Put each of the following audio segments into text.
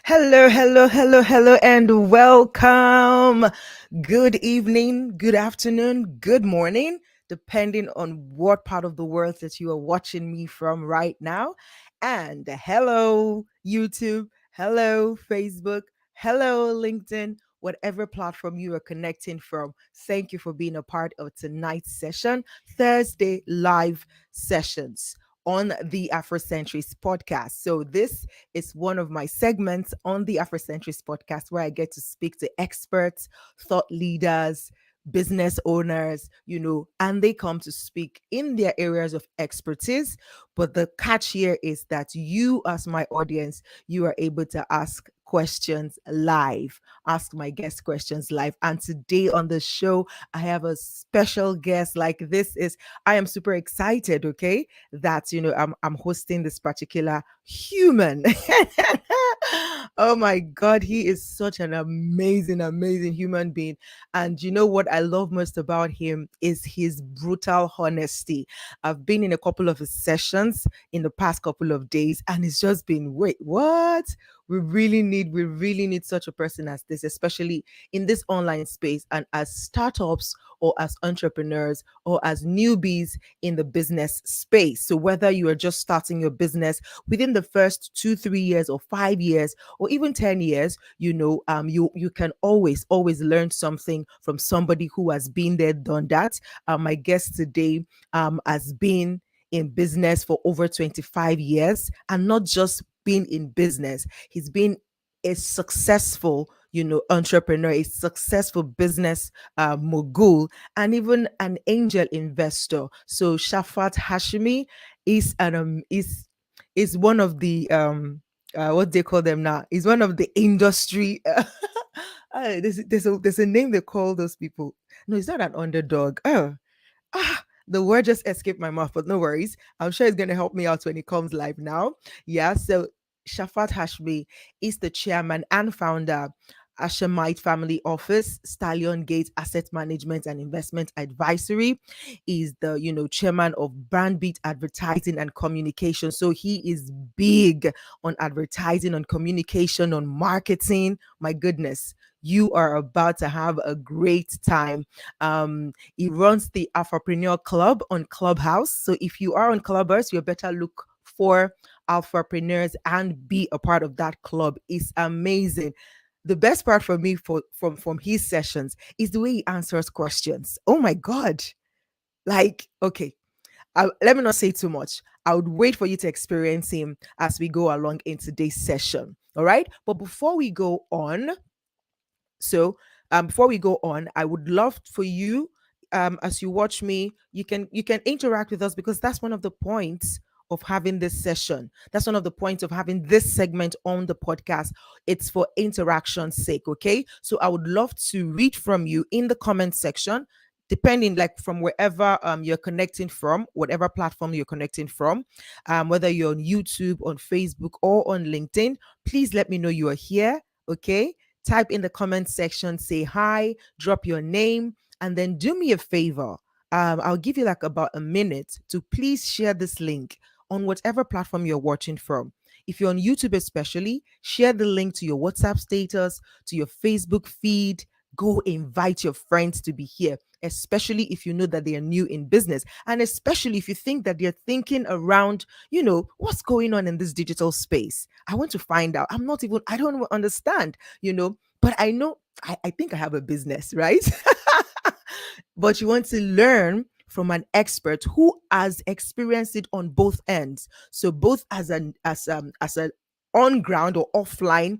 Hello, hello, hello, hello, and welcome. Good evening, good afternoon, good morning, depending on what part of the world that you are watching me from right now. And hello, YouTube, hello, Facebook, hello, LinkedIn, whatever platform you are connecting from. Thank you for being a part of tonight's session, Thursday live sessions on the Afrocentrist podcast. So, this is one of my segments on the Afrocentrist podcast where I get to speak to experts, thought leaders, business owners, and they come to speak in their areas of expertise. But the catch here is that you, as my audience, you are able to ask questions live, ask my guest questions live. And today on the show, I have a special guest. I am super excited, okay, that I'm hosting this particular human. Oh my God, he is such an amazing, amazing human being. And you know what I love most about him is his brutal honesty. I've been in a couple of his sessions in the past couple of days, and it's just been, wait, what? We really need such a person as this, especially in this online space and as startups or as entrepreneurs or as newbies in the business space. So whether you are just starting your business within the first 2 3 years or 5 years or even 10 years, you can always learn something from somebody who has been there, done that. My guest today has been in business for over 25 years, and not just been in business, he's been a successful entrepreneur, a successful business mogul, and even an angel investor. So Shafaat Hashmi is an is one of the what they call them now. Is one of the industry. There's a name they call those people. No, it's not an underdog. The word just escaped my mouth, but no worries. I'm sure it's going to help me out when it comes live now. Yeah. So Shafat Hashmi is the chairman and founder. Hashemite Family Office, Stallion Gates Asset Management and Investment Advisory, is the chairman of Brandbeat Advertising and Communication. So he is big on advertising, on communication, on marketing. My goodness, you are about to have a great time. He runs the Alphapreneurs Club on Clubhouse. So if you are on Clubhouse, you better look for Alphapreneurs and be a part of that club. It's amazing. The best part for me from his sessions is the way he answers questions. Oh my God. Like, okay, let me not say too much. I would wait for you to experience him as we go along in today's session. All right. But before we go on, I would love for you, as you watch me, you can interact with us, because that's one of the points of having this session. That's one of the points of having this segment on the podcast. It's for interaction's sake, okay? So I would love to read from you in the comment section, depending like from wherever you're connecting from, whatever platform you're connecting from, whether you're on YouTube, on Facebook, or on LinkedIn. Please let me know you are here, okay? Type in the comment section, say hi, drop your name, and then do me a favor. I'll give you like about a minute to please share this link on whatever platform you're watching from. If you're on YouTube, especially, share the link to your WhatsApp status, to your Facebook feed. Go invite your friends to be here, especially if you know that they are new in business. And especially if you think that they're thinking around, what's going on in this digital space. I want to find out. I don't even understand, but I know, I think I have a business, right? But you want to learn from an expert who has experienced it on both ends. So both as an on ground or offline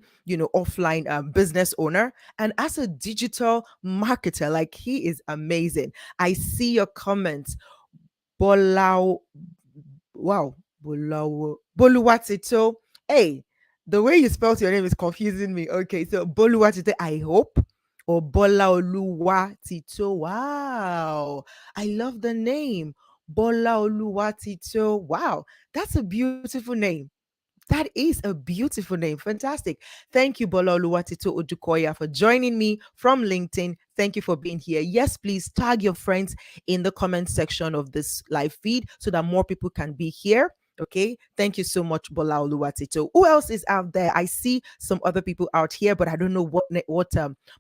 business owner, and as a digital marketer. Like, he is amazing. I see your comments. Bolau, wow, Boluwatito. Hey, the way you spelled your name is confusing me. Okay, so Boluwatito, I hope, or Bolaoluwatito. Wow, I love the name. Bolaoluwatito. Wow, that's a beautiful name. That is a beautiful name. Fantastic. Thank you, Bola Oluwatito Odukoya, for joining me from LinkedIn. Thank you for being here. Yes, please tag your friends in the comment section of this live feed so that more people can be here. Okay, thank you so much, Bola Oluwatito. Who else is out there? I see some other people out here, but I don't know what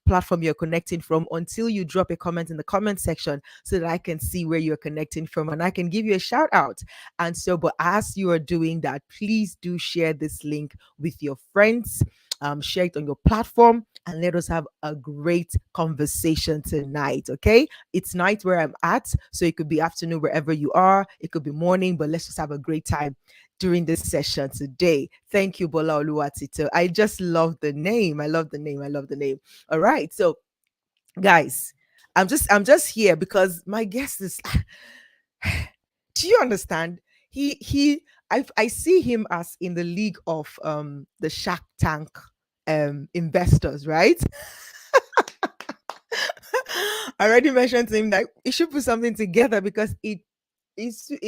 platform you're connecting from until you drop a comment in the comment section so that I can see where you're connecting from and I can give you a shout out. And so, but as you are doing that, please do share this link with your friends. Share it on your platform and let us have a great conversation tonight. Okay, it's night where I'm at, so it could be afternoon wherever you are, it could be morning, but let's just have a great time during this session today. Thank you, Bola Oluwatito. I just love the name. I love the name. I love the name. All right, so guys, I'm just here because my guest is. Do you understand? I see him as in the league of the Shark Tank investors, right? I already mentioned to him that he should put something together because it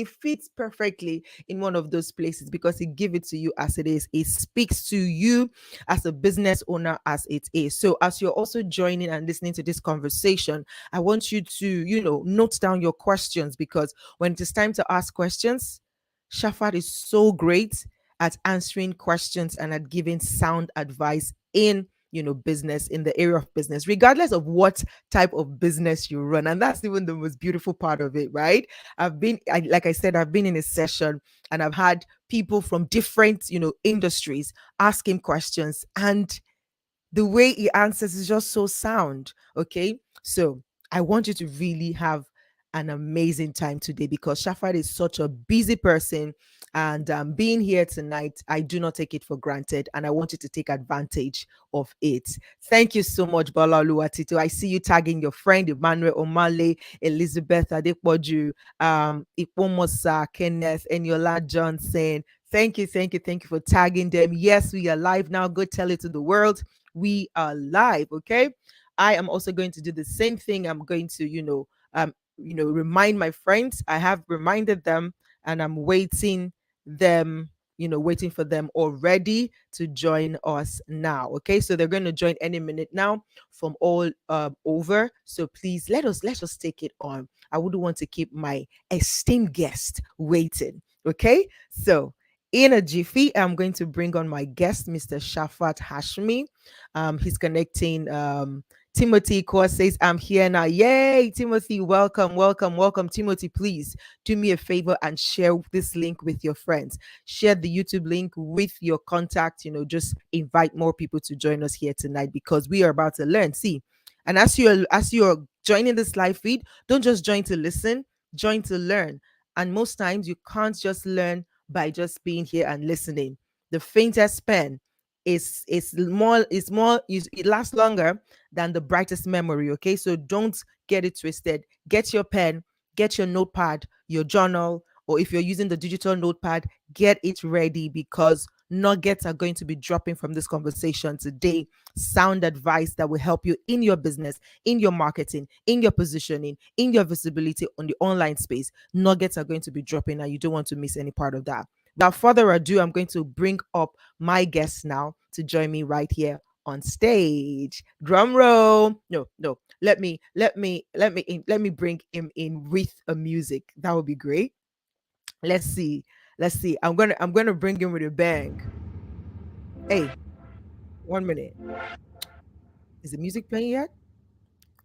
fits perfectly in one of those places because it gives it to you as it is. It speaks to you as a business owner as it is. So as you're also joining and listening to this conversation, I want you to, note down your questions because when it is time to ask questions, Shafaat is so great at answering questions and at giving sound advice in business, in the area of business, regardless of what type of business you run. And that's even the most beautiful part of it, right? Like I said, I've been in a session and I've had people from different, industries ask him questions, and the way he answers is just so sound. Okay. So I want you to really have an amazing time today because Shafat is such a busy person. And being here tonight, I do not take it for granted. And I want you to take advantage of it. Thank you so much, Bala Oluwatito. I see you tagging your friend, Emmanuel Omale, Elizabeth Adepoju, Ipomosa, Kenneth, Eniola Johnson. Thank you for tagging them. Yes, we are live now. Go tell it to the world. We are live. Okay. I am also going to do the same thing. I'm going to, remind my friends. I have reminded them and I'm waiting for them already to join us now. Okay. So they're going to join any minute now from all over. So please let's take it on. I wouldn't want to keep my esteemed guest waiting. Okay. So in a jiffy, I'm going to bring on my guest, Mr. Shafaat Hashmi. He's connecting. Timothy Kor says, I'm here now. Yay, Timothy, welcome, welcome, welcome. Timothy, please do me a favor and share this link with your friends. Share the YouTube link with your contact. Just invite more people to join us here tonight because we are about to learn. See, and as you're joining this live feed, don't just join to listen, join to learn. And most times you can't just learn by just being here and listening. The faintest pen it lasts longer than the brightest memory. Okay, so don't get it twisted. Get your pen, get your notepad, your journal, or if you're using the digital notepad, get it ready because nuggets are going to be dropping from this conversation today. Sound advice that will help you in your business, in your marketing, in your positioning, in your visibility on the online space. Nuggets are going to be dropping and you don't want to miss any part of that. Without further ado, I'm going to bring up my guest now to join me right here on stage. Drum roll. No. Let me bring him in with a music. That would be great. Let's see. I'm gonna bring him with a bang. Hey, 1 minute. Is the music playing yet?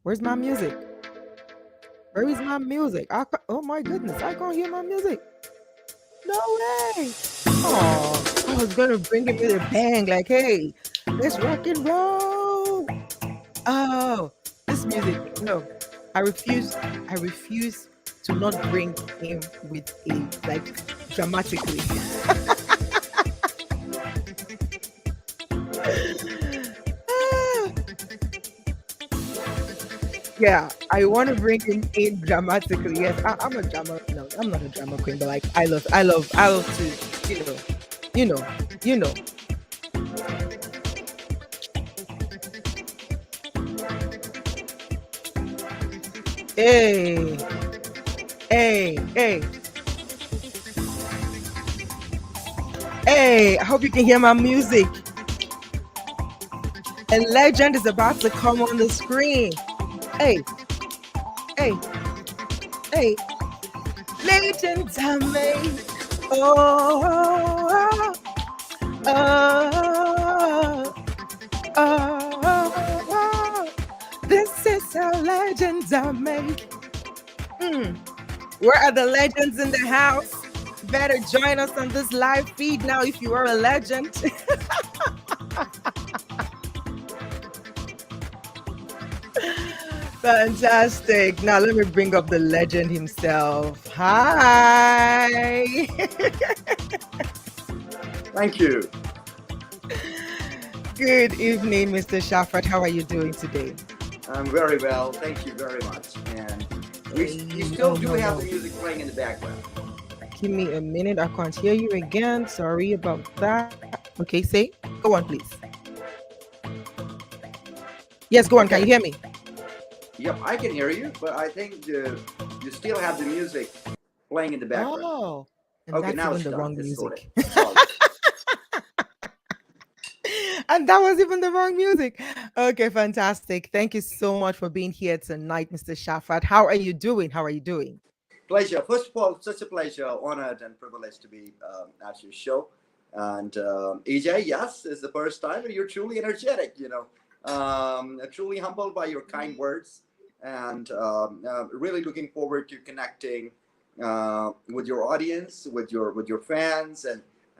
Where's my music? Where is my music? Oh my goodness, I can't hear my music. No way. Oh, I was gonna bring it with a bang, like, hey, let's rock and roll. Oh, this music. No, I refuse. I refuse to not bring him with a like dramatically. Yeah, I want to bring him in dramatically. Yes, I'm a drama. No, I'm not a drama queen, but like I love to, you know, you know. Hey, hey. Hey, I hope you can hear my music. A legend is about to come on the screen. Hey, hey, hey. Legends are made. Oh, oh, oh. This is how legends are made. Mm. Where are the legends in the house? Better join us on this live feed now if you are a legend. Fantastic. Now let me bring up the legend himself. Hi. Thank you. Good evening, Mr. Shafaat. How are you doing today? I'm very well. Thank you very much. And we Hey, still oh do no, have the no. music playing in the background. Give me a minute. I can't hear you again. Sorry about that. Okay, say. Go on, please. Yes, go on. Can you Okay. hear me? Yep, I can hear you, but I think you still have the music playing in the background. Oh, and Okay, that's now even it's the done. wrong It's sorted. music. Sorry. And that was even the wrong music. Okay, fantastic. Thank you so much for being here tonight, Mr. Shafat. How are you doing? How are you doing? Pleasure. First of all, such a pleasure, honored, and privileged to be at your show. And EJ, yes, it's the first time, and you're truly energetic. Truly humbled by your kind words, and really looking forward to connecting with your audience, with your fans,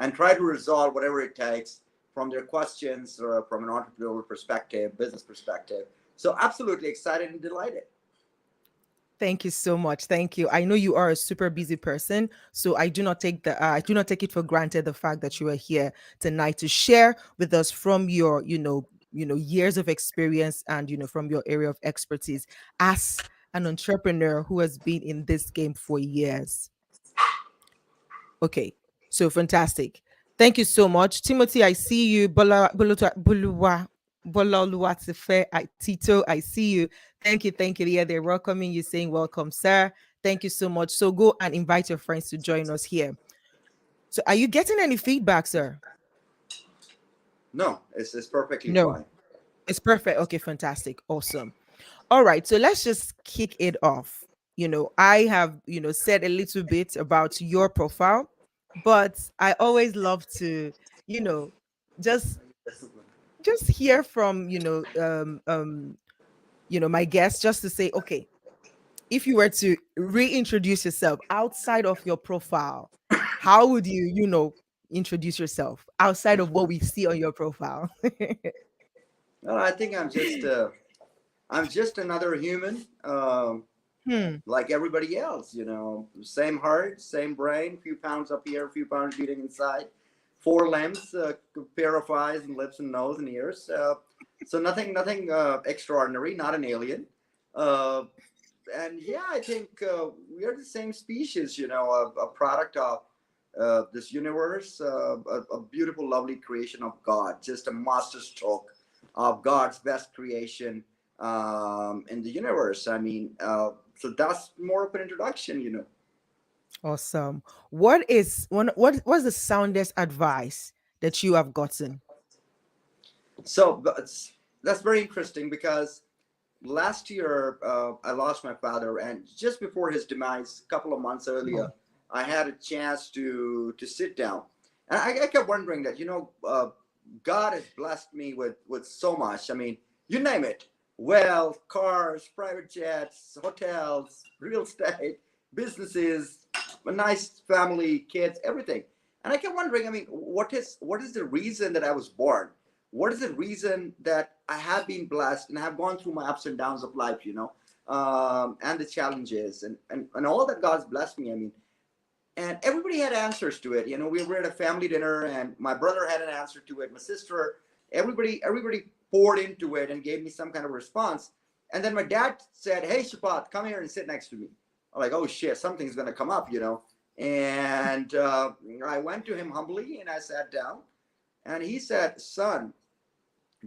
and try to resolve whatever it takes from their questions or from an entrepreneurial perspective, business perspective. So, absolutely excited and delighted. Thank you so much. Thank you. I know you are a super busy person, so I do not take it for granted the fact that you are here tonight to share with us from your, years of experience and from your area of expertise as an entrepreneur who has been in this game for years. Okay, so fantastic. Thank you so much. Timothy, I see you. Bola Oluwatife, Tito, I see you. Thank you, thank you. Yeah, they're welcoming you, saying welcome, sir. Thank you so much. So go and invite your friends to join us here. So are you getting any feedback, sir? No, it's perfectly No. fine. It's perfect. Okay, fantastic. Awesome. All right, so let's just kick it off. I have, said a little bit about your profile, but I always love to, you know, just just hear from, my guests just to say, okay, if you were to reintroduce yourself outside of your profile, how would you, introduce yourself outside of what we see on your profile? Well, I think I'm just another human, Hmm. like everybody else. Same heart, same brain, few pounds up here, a few pounds beating inside, four limbs, pair of eyes and lips and nose and ears. So nothing extraordinary, not an alien. Uh, and yeah, I think we are the same species. A product of this universe, a beautiful, lovely creation of God, just a masterstroke of God's best creation in the universe. I mean, so that's more of an introduction. Awesome. What's the soundest advice that you have gotten? So that's very interesting because last year I lost my father, and just before his demise, a couple of months earlier, Oh. I had a chance to sit down, and I kept wondering that God has blessed me with so much. I mean, you name it: wealth, cars, private jets, hotels, real estate, businesses, a nice family, kids, everything. And I kept wondering, I mean, what is the reason that I was born? What is the reason that I have been blessed and have gone through my ups and downs of life, and the challenges and all that God's blessed me. I mean, and everybody had answers to it. We were at a family dinner, and my brother had an answer to it. My sister, everybody poured into it and gave me some kind of response. And then my dad said, "Hey, Shafaat, come here and sit next to me." I'm like, "Oh shit, something's gonna come up." And I went to him humbly and I sat down, and he said, "Son,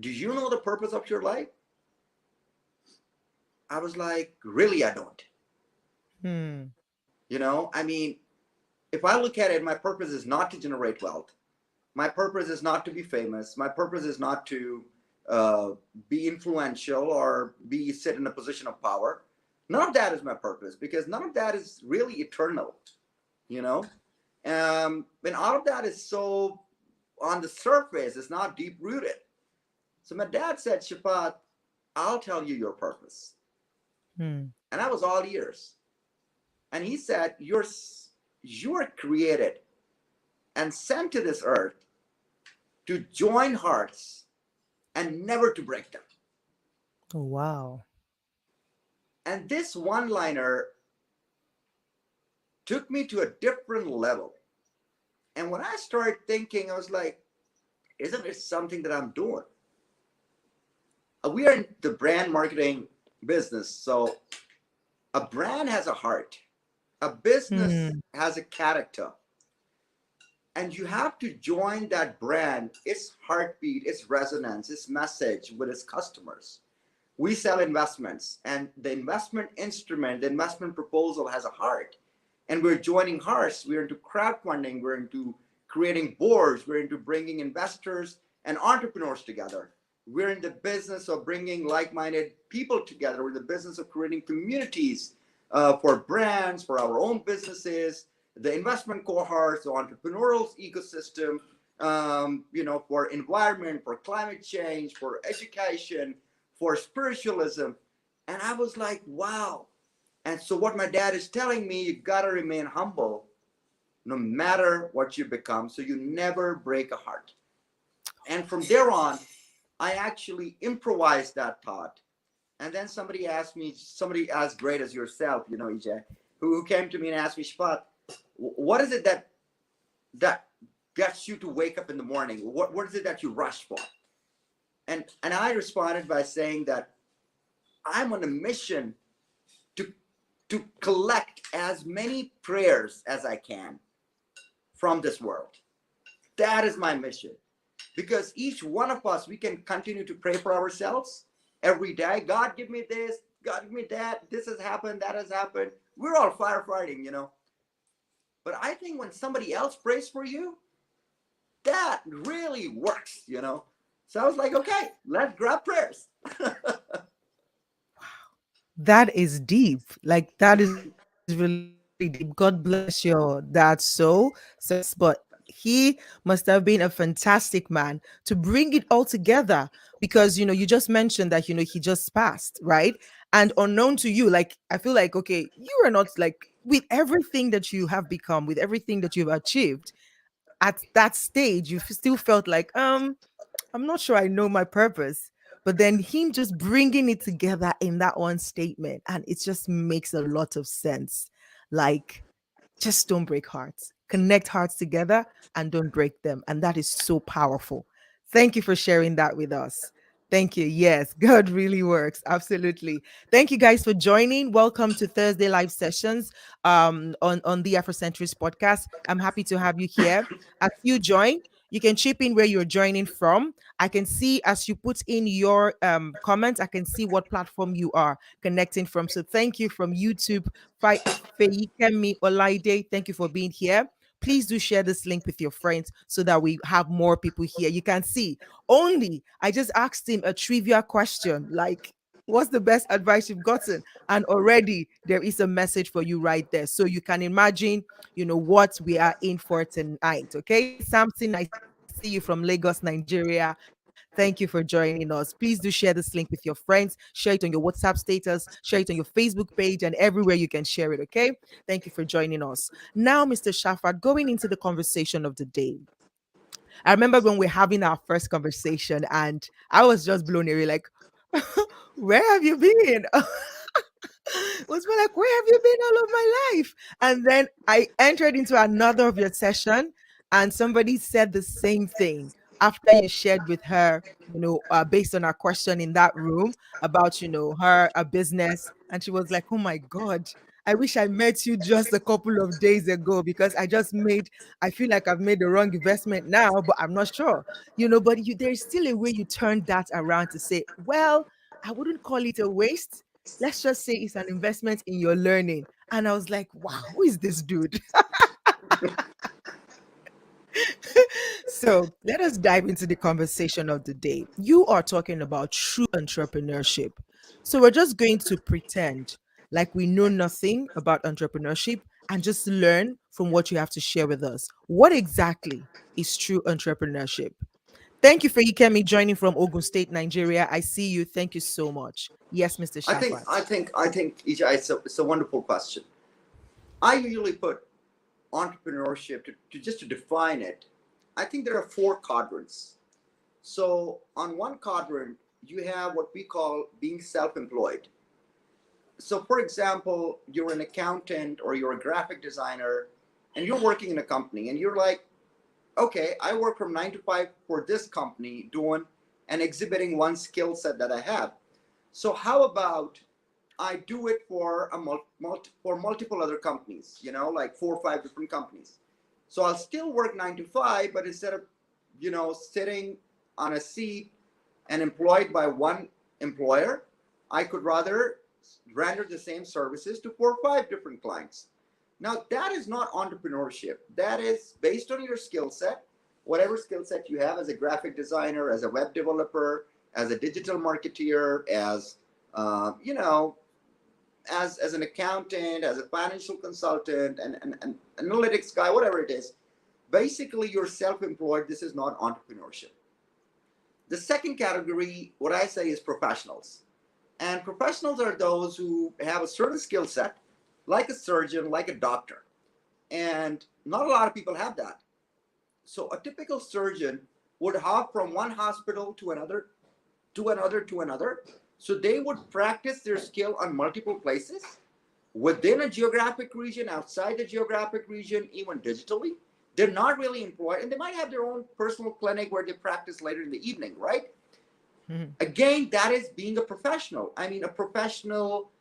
do you know the purpose of your life?" I was like, "Really, I don't." Hmm. I mean, if I look at it, my purpose is not to generate wealth. My purpose is not to be famous. My purpose is not to uh, be influential or be sit in a position of power. None of that is my purpose because none of that is really eternal, you know. And all of that is so on the surface, it's not deep rooted. So my dad said, Shafaat, I'll tell you your purpose. Hmm. And I was all ears. And he said, you're created and sent to this earth to join hearts and never to break them. Oh, wow. And this one liner took me to a different level. And when I started thinking, I was like, isn't it something that I'm doing? We are in the brand marketing business. So a brand has a heart, a business Hmm. has a character. And you have to join that brand, its heartbeat, its resonance, its message with its customers. We sell investments, and the investment instrument, the investment proposal has a heart. And we're joining hearts. We're into crowdfunding, we're into creating boards, we're into bringing investors and entrepreneurs together. We're in the business of bringing like minded people together. We're in the business of creating communities for brands, for our own businesses, the investment cohorts, the entrepreneurial ecosystem, for environment, for climate change, for education, for spiritualism. And I was like, wow. And so, what my dad is telling me, you gotta remain humble no matter what you become, so you never break a heart. And from there on, I actually improvised that thought. And then somebody asked me, somebody as great as yourself, EJ, who came to me and asked me, Shpat, what is it that gets you to wake up in the morning? What is it that you rush for? And I responded by saying that I'm on a mission to to collect as many prayers as I can from this world. That is my mission. Because each one of us, we can continue to pray for ourselves every day. God, give me this. God, give me that. This has happened. That has happened. We're all firefighting. But I think when somebody else prays for you, that really works. So I was like, okay, let's grab prayers. That is deep. Like, that is really deep. God bless your dad but he must have been a fantastic man to bring it all together because you just mentioned that he just passed, right? And unknown to you, like, I feel like, okay, you are not like, with everything that you have become, with everything that you've achieved, at that stage you still felt like, I'm not sure I know my purpose. But then him just bringing it together in that one statement, and it just makes a lot of sense. Like, just don't break hearts. Connect hearts together and don't break them. And that is so powerful. Thank you for sharing that with us. Thank you. Yes, God really works. Absolutely. Thank you guys for joining. Welcome to Thursday live sessions on the Afrocentrist podcast. I'm happy to have you here. As you join, you can chip in where you're joining from. I can see as you put in your comments, I can see what platform you are connecting from. So thank you from YouTube. Feyikemi Olaide, thank you for being here. Please do share this link with your friends so that we have more people here. You can see only I just asked him a trivia question like, what's the best advice you've gotten? And already there is a message for you right there. So you can imagine, what we are in for tonight. Okay. Samson, I see you from Lagos, Nigeria. Thank you for joining us. Please do share this link with your friends, share it on your WhatsApp status, share it on your Facebook page, and everywhere you can share it. Okay. Thank you for joining us. Now, Mr. Shafat, going into the conversation of the day. I remember when we're having our first conversation, and I was just blown away, like, where have you been? Was more like, where have you been all of my life? And then I entered into another of your session, and somebody said the same thing after you shared with her, based on our question in that room about, her a business. And she was like, oh my God, I wish I met you just a couple of days ago because I feel like I've made the wrong investment now, but I'm not sure, but there's still a way you turn that around to say, well, I wouldn't call it a waste. Let's just say it's an investment in your learning. And I was like, wow, who is this dude? So let us dive into the conversation of the day. You are talking about true entrepreneurship. So we're just going to pretend like we know nothing about entrepreneurship and just learn from what you have to share with us. What exactly is true entrepreneurship? Thank you for Ikemi joining from Ogun State, Nigeria. I see you. Thank you so much. Yes, Mr. I think, Shafat. I think, I think, Ija, it's a wonderful question. I usually put entrepreneurship to just to define it. I think there are four quadrants. So on one quadrant, you have what we call being self-employed. So for example, you're an accountant or you're a graphic designer and you're working in a company and you're like, okay, I work from 9 to 5 for this company doing and exhibiting one skill set that I have. So how about I do it for for multiple other companies, like 4 or 5 different companies. So I'll still work 9 to 5, but instead of, sitting on a seat and employed by one employer, I could rather render the same services to 4 or 5 different clients. Now, that is not entrepreneurship. That is based on your skill set, whatever skill set you have as a graphic designer, as a web developer, as a digital marketeer, as, as an accountant, as a financial consultant, and analytics guy, whatever it is. Basically, you're self-employed. This is not entrepreneurship. The second category, what I say, is professionals. And professionals are those who have a certain skill set, like a surgeon, like a doctor. And not a lot of people have that. So a typical surgeon would hop from one hospital to another, to another, to another. So they would practice their skill on multiple places within a geographic region, outside the geographic region, even digitally. They're not really employed, and they might have their own personal clinic where they practice later in the evening, right? Mhm. Again, that is being a professional. I mean, a professional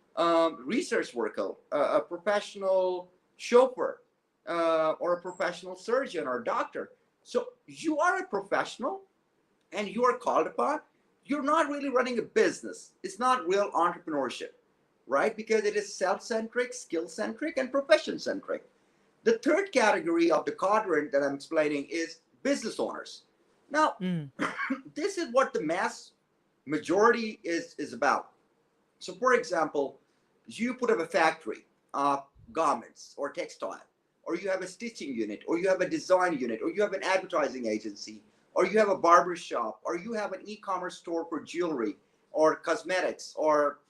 research worker, a professional chauffeur, or a professional surgeon or doctor. So you are a professional and you are called upon. You're not really running a business. It's not real entrepreneurship, right? Because it is self-centric, skill-centric, and profession-centric. The third category of the quadrant that I'm explaining is business owners. Now, Mm. this is what the mass majority is about. So, for example, you put up a factory of garments or textile, or you have a stitching unit, or you have a design unit, or you have an advertising agency, or you have a barber shop, or you have an e-commerce store for jewelry or cosmetics, or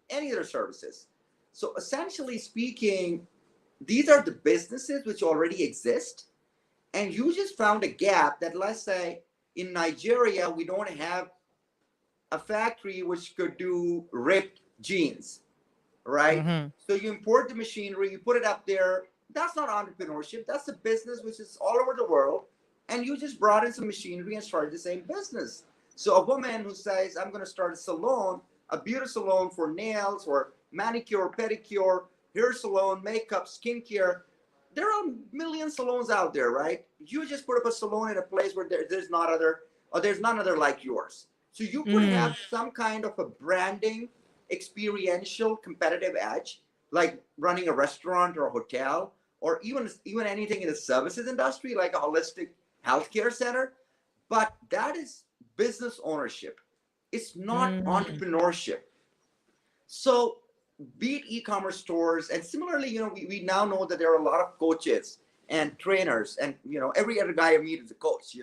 any other services. So, essentially speaking, these are the businesses which already exist, and you just found a gap that, let's say, in Nigeria, we don't have a factory which could do ripped jeans, right? Mhm. So you import the machinery, you put it up there. That's not entrepreneurship. That's a business which is all over the world. And you just brought in some machinery and started the same business. So a woman who says, I'm going to start a salon, a beauty salon for nails or manicure, pedicure, hair salon, makeup, skincare. There are a million salons out there, right? You just put up a salon in a place where there's not other, or there's none other like yours. So you could Mm. have some kind of a branding, experiential, competitive edge, like running a restaurant or a hotel, or even anything in the services industry, like a holistic healthcare center. But that is business ownership. It's not Mm. entrepreneurship. So be it e-commerce stores, and similarly, we now know that there are a lot of coaches and trainers, and every other guy I meet is a coach,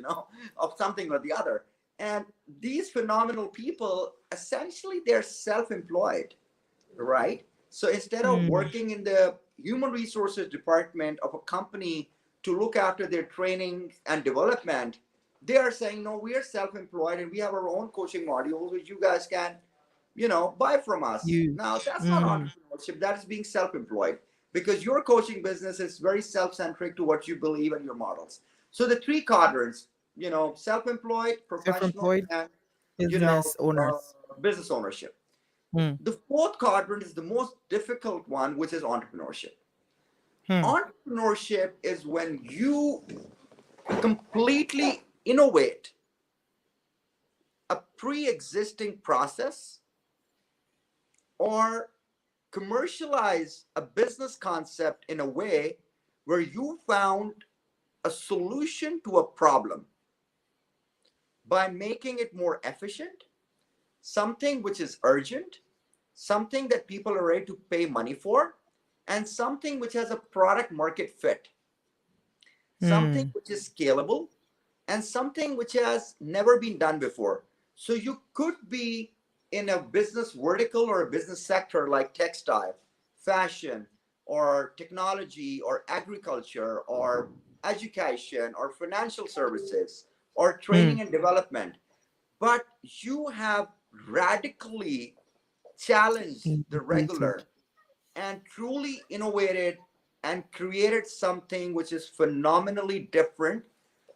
of something or the other. And these phenomenal people, essentially, they're self-employed, right? So instead of Mm. working in the human resources department of a company to look after their training and development, they are saying, no, we are self-employed and we have our own coaching modules which you guys can buy from us. Now, Use. that's not Mm. entrepreneurship. That is being self-employed, because your coaching business is very self-centric to what you believe and your models. So the three quadrants, self-employed, professional, Self-employed and you know business uh, owners. business ownership. Mm. The fourth quadrant is the most difficult one, which is entrepreneurship. Hmm. Entrepreneurship is when you completely innovate a pre-existing process or commercialize a business concept in a way where you found a solution to a problem by making it more efficient, something which is urgent, something that people are ready to pay money for, and something which has a product market fit, something Mm. which is scalable, and something which has never been done before. So you could be in a business vertical or a business sector like textile, fashion, or technology, or agriculture, or education, or financial services, or Mm. training and development. But you have radically challenged the Integrated. regular and truly innovated and created something which is phenomenally different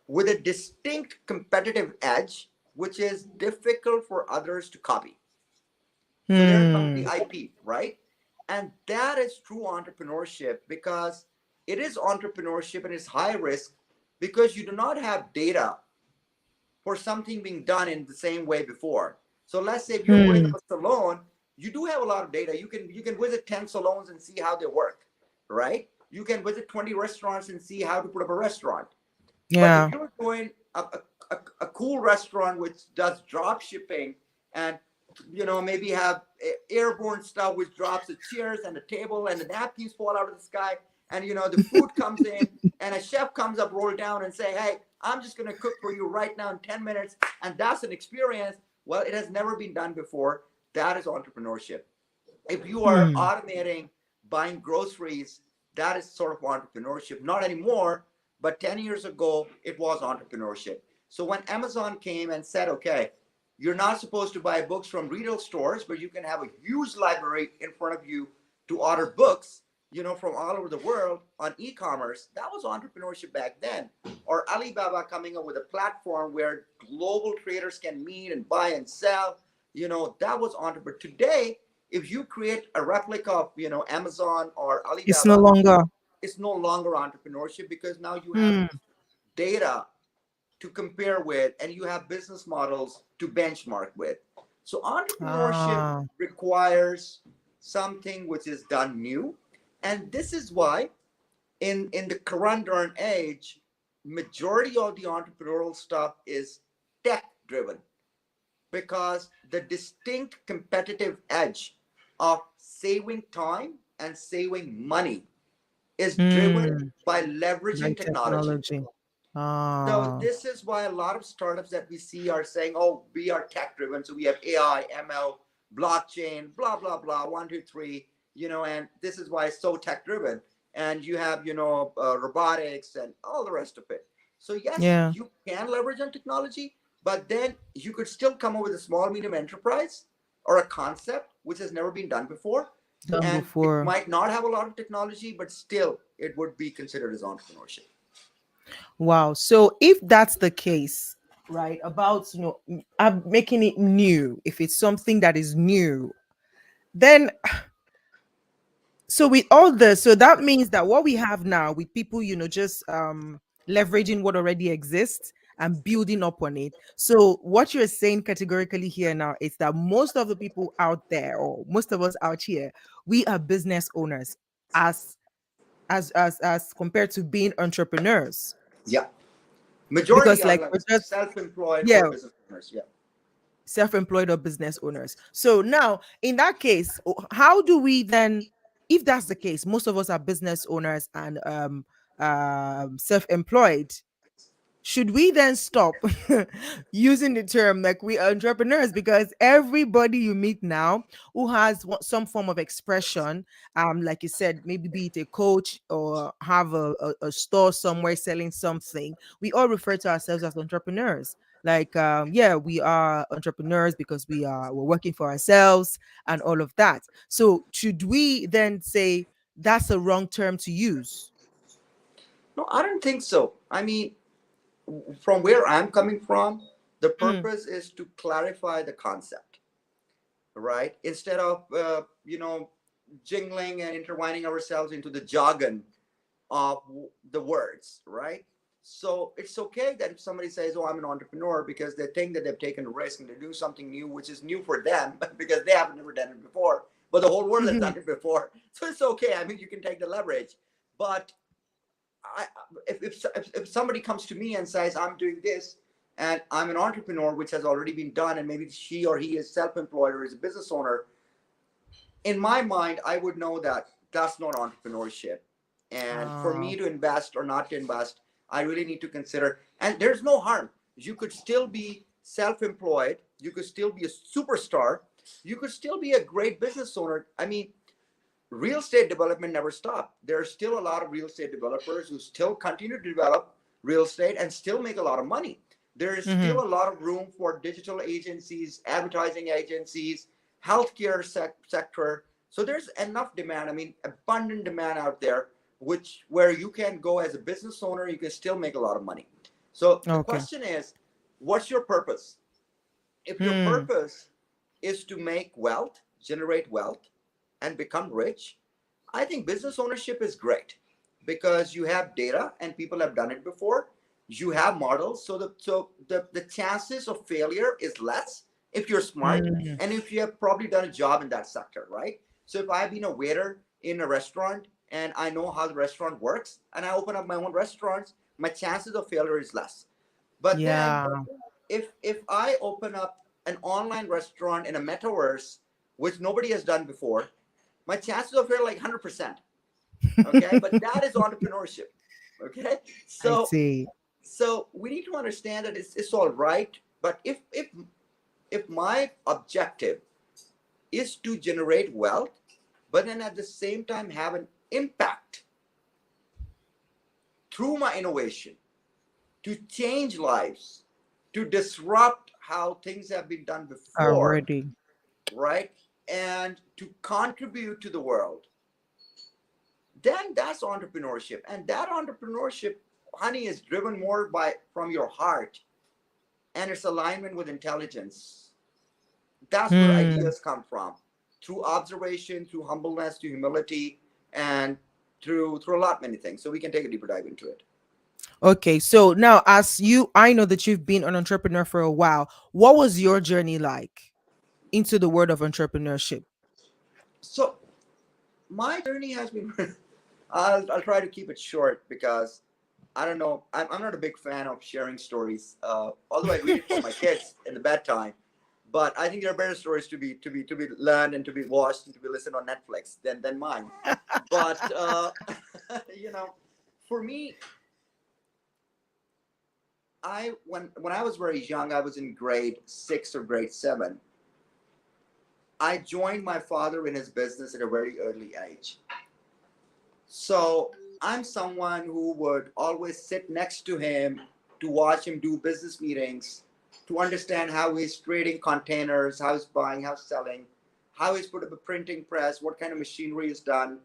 with a distinct competitive edge, which is difficult for others to copy. So there comes the Mm. IP, right? And that is true entrepreneurship, because it is entrepreneurship and it's high risk because you do not have data for something being done in the same way before. So let's say if you're putting up Mm. a salon, you do have a lot of data. You can visit 10 salons and see how they work, right? You can visit 20 restaurants and see how to put up a restaurant. But if Yeah. you're doing a cool restaurant which does drop shipping, and maybe have airborne stuff which drops the chairs and the table and the napkins fall out of the sky, and the food comes in and a chef comes up, roll down and say, hey, I'm just going to cook for you right now in 10 minutes, and that's an experience. Well, it has never been done before. That is entrepreneurship. If you are Mm. automating buying groceries, that is sort of entrepreneurship. Not anymore, but 10 years ago, it was entrepreneurship. So when Amazon came and said, okay, you're not supposed to buy books from retail stores, but you can have a huge library in front of you to order books, from all over the world on e-commerce, that was entrepreneurship back then. Or Alibaba coming up with a platform where global traders can meet and buy and sell, that was entrepreneurship. Today, if you create a replica of Amazon or It's no Alibaba, longer. it's no longer entrepreneurship, because now you have Mm. data to compare with and you have business models to benchmark with. So entrepreneurship Ah. requires something which is done new, and this is why in the current age, majority of the entrepreneurial stuff is tech driven, because the distinct competitive edge of saving time and saving money is driven Mm. by By leveraging technology. technology. So Ah. this is why a lot of startups that we see are saying, "Oh, we are tech driven. So we have AI, ML, blockchain, blah blah blah, one, two, three." And this is why it's so tech driven. And you have robotics and all the rest of it. So yes, Yeah. you can leverage on technology, but then you could still come up with a small medium enterprise or a concept which has never been done before, Done and it before. might not have a lot of technology, but still it would be considered as entrepreneurship. Wow. So if that's the case, right, about I'm making it new, if it's something that is new, then so with all this, so that means that what we have now with people, just leveraging what already exists and building up on it. So what you're saying categorically here now is that most of the people out there, or most of us out here, we are business owners as as compared to being entrepreneurs. Yeah. Majority Because are like like we're just self-employed yeah, or business owners. Yeah. self-employed or business owners. So now, in that case, how do we then, if that's the case, most of us are business owners and self-employed, should we then stop using the term like we are entrepreneurs? Because everybody you meet now who has some form of expression, like you said, maybe be it a coach or have a store somewhere selling something, we all refer to ourselves as entrepreneurs. Like yeah, we are entrepreneurs because we're working for ourselves and all of that. So should we then say that's a wrong term to use? No, I don't think so. I mean, from where I'm coming from, the Mm, purpose is to clarify the concept, right? Instead of jingling and intertwining ourselves into the jargon of the words, right? So it's okay that if somebody says, "Oh, I'm an entrepreneur," because they think that they've taken a risk and they do something new, which is new for them because they haven't never done it before, but the whole world has mhm. done it before. So it's okay. I mean, you can take the leverage, but I, if somebody comes to me and says, "I'm doing this," and I'm an entrepreneur, which has already been done, and maybe she or he is self-employed or is a business owner, in my mind, I would know that that's not entrepreneurship. And for Ah, me to invest or not to invest, I really need to consider. And there's no harm. You could still be self-employed. You could still be a superstar. You could still be a great business owner. I mean, real estate development never stopped. There are still a lot of real estate developers who still continue to develop real estate and still make a lot of money. There is mm-hmm. still a lot of room for digital agencies, advertising agencies, healthcare sector. So there's enough demand. I mean, abundant demand out there, which where you can go as a business owner, you can still make a lot of money. So the Okay. question is, what's your purpose? If your Hmm. purpose is to make wealth, generate wealth, and become rich, I think business ownership is great because you have data and people have done it before. You have models, so the chances of failure is less if you're smart Hmm. and if you have probably done a job in that sector, right? So if I've been a waiter in a restaurant and I know how the restaurant works and I open up my own restaurants, my chances of failure is less. But then Yeah. if I open up an online restaurant in a metaverse, which nobody has done before, my chances of failure are like 100%. Okay, but that is entrepreneurship. Okay, I so see. we need to understand that it's all right. But if my objective is to generate wealth, but then at the same time have an impact through my innovation to change lives, to disrupt how things have been done before, Already. right? And to contribute to the world, then that's entrepreneurship. And that entrepreneurship, honey, is driven more by from your heart and its alignment with intelligence. That's where Hmm. ideas come from. Through observation, through humbleness, through humility, and through a lot many things. So we can take a deeper dive into it. Okay, so now as you, I know that you've been an entrepreneur for a while. What was your journey like into the world of entrepreneurship? So my journey has been I'll try to keep it short because I don't know. I'm not a big fan of sharing stories. Although I read it for my kids in the bedtime, but I think there are better stories to be learned and to be watched and to be listened on Netflix than mine. But you know, for me, I when I was very young, I was in grade 6 or grade 7. I joined my father in his business at a very early age. So I'm someone who would always sit next to him to watch him do business meetings, to understand how he's trading containers, how he's buying, how he's selling, how he's put up a printing press, what kind of machinery is done.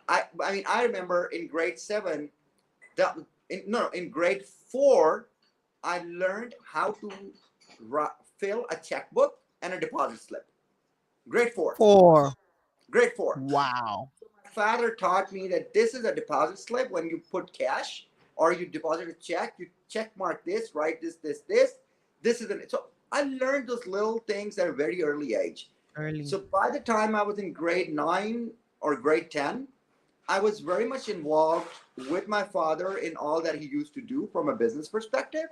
I mean, I remember in grade 7, that in grade 4, I learned how to fill a checkbook and a deposit slip. Grade 4. Four. Grade 4. Wow. Father taught me that this is a deposit slip. When you put cash or you deposit a check, you check mark this, write this. This is an so I learned those little things at a very early age. Early. So by the time I was in grade 9 or grade 10, I was very much involved with my father in all that he used to do from a business perspective.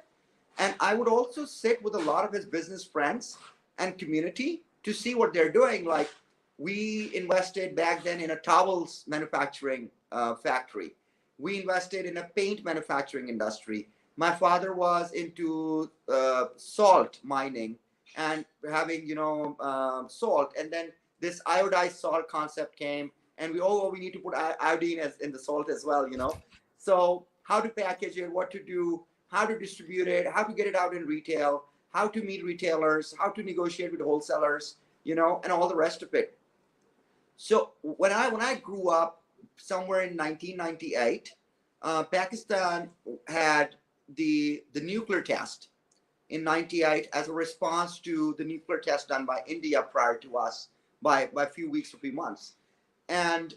And I would also sit with a lot of his business friends and community to see what they're doing. Like we invested back then in a towels manufacturing factory. We invested in a paint manufacturing industry. My father was into salt mining and having, salt. And then this iodized salt concept came, and we need to put iodine as in the salt as well. So how to package it, what to do, how to distribute it, how to get it out in retail, how to meet retailers, how to negotiate with wholesalers, and all the rest of it. So when I grew up somewhere in 1998, Pakistan had the nuclear test in 98 as a response to the nuclear test done by India prior to us by a few weeks or few months. And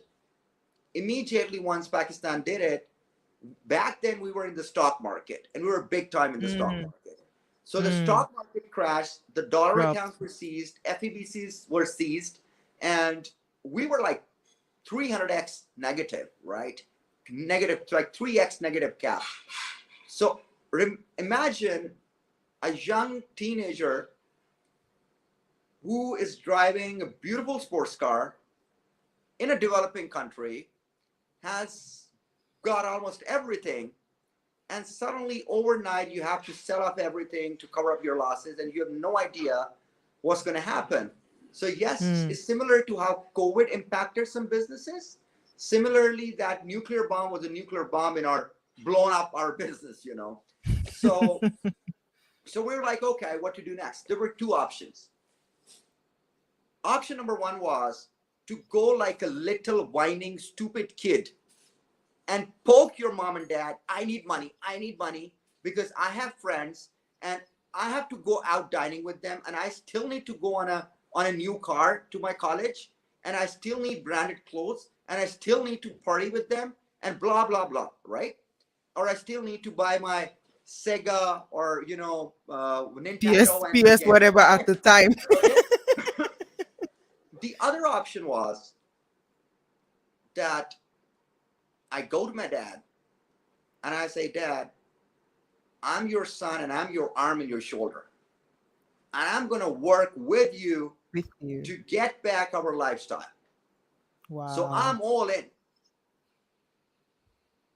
immediately once Pakistan did it, back then we were in the stock market and we were big time in the stock Mm. market. So the Mm. stock market crashed, the dollar Dropped. accounts were seized, FEBCs were seized, and we were like 300x negative, right? Negative, like 3x negative cap. So imagine a young teenager who is driving a beautiful sports car, in a developing country has got almost everything, and suddenly overnight you have to sell off everything to cover up your losses, and you have no idea what's going to happen. So yes, Mm. it's similar to how COVID impacted some businesses. Similarly, that nuclear bomb was a nuclear bomb in our blown up our business, you know. So we were like, okay, what to do next? There were two options. Option number one was to go like a little whining stupid kid and poke your mom and dad. I need money because I have friends and I have to go out dining with them, and I still need to go on a new car to my college, and I still need branded clothes, and I still need to party with them, and blah blah blah, right? Or I still need to buy my Sega or PS, Nintendo and some PS, games. whatever at the time. Okay. The other option was that I go to my dad and I say, Dad, I'm your son and I'm your arm and your shoulder. And I'm going to work with you With you. to get back our lifestyle. So Wow. I'm all in,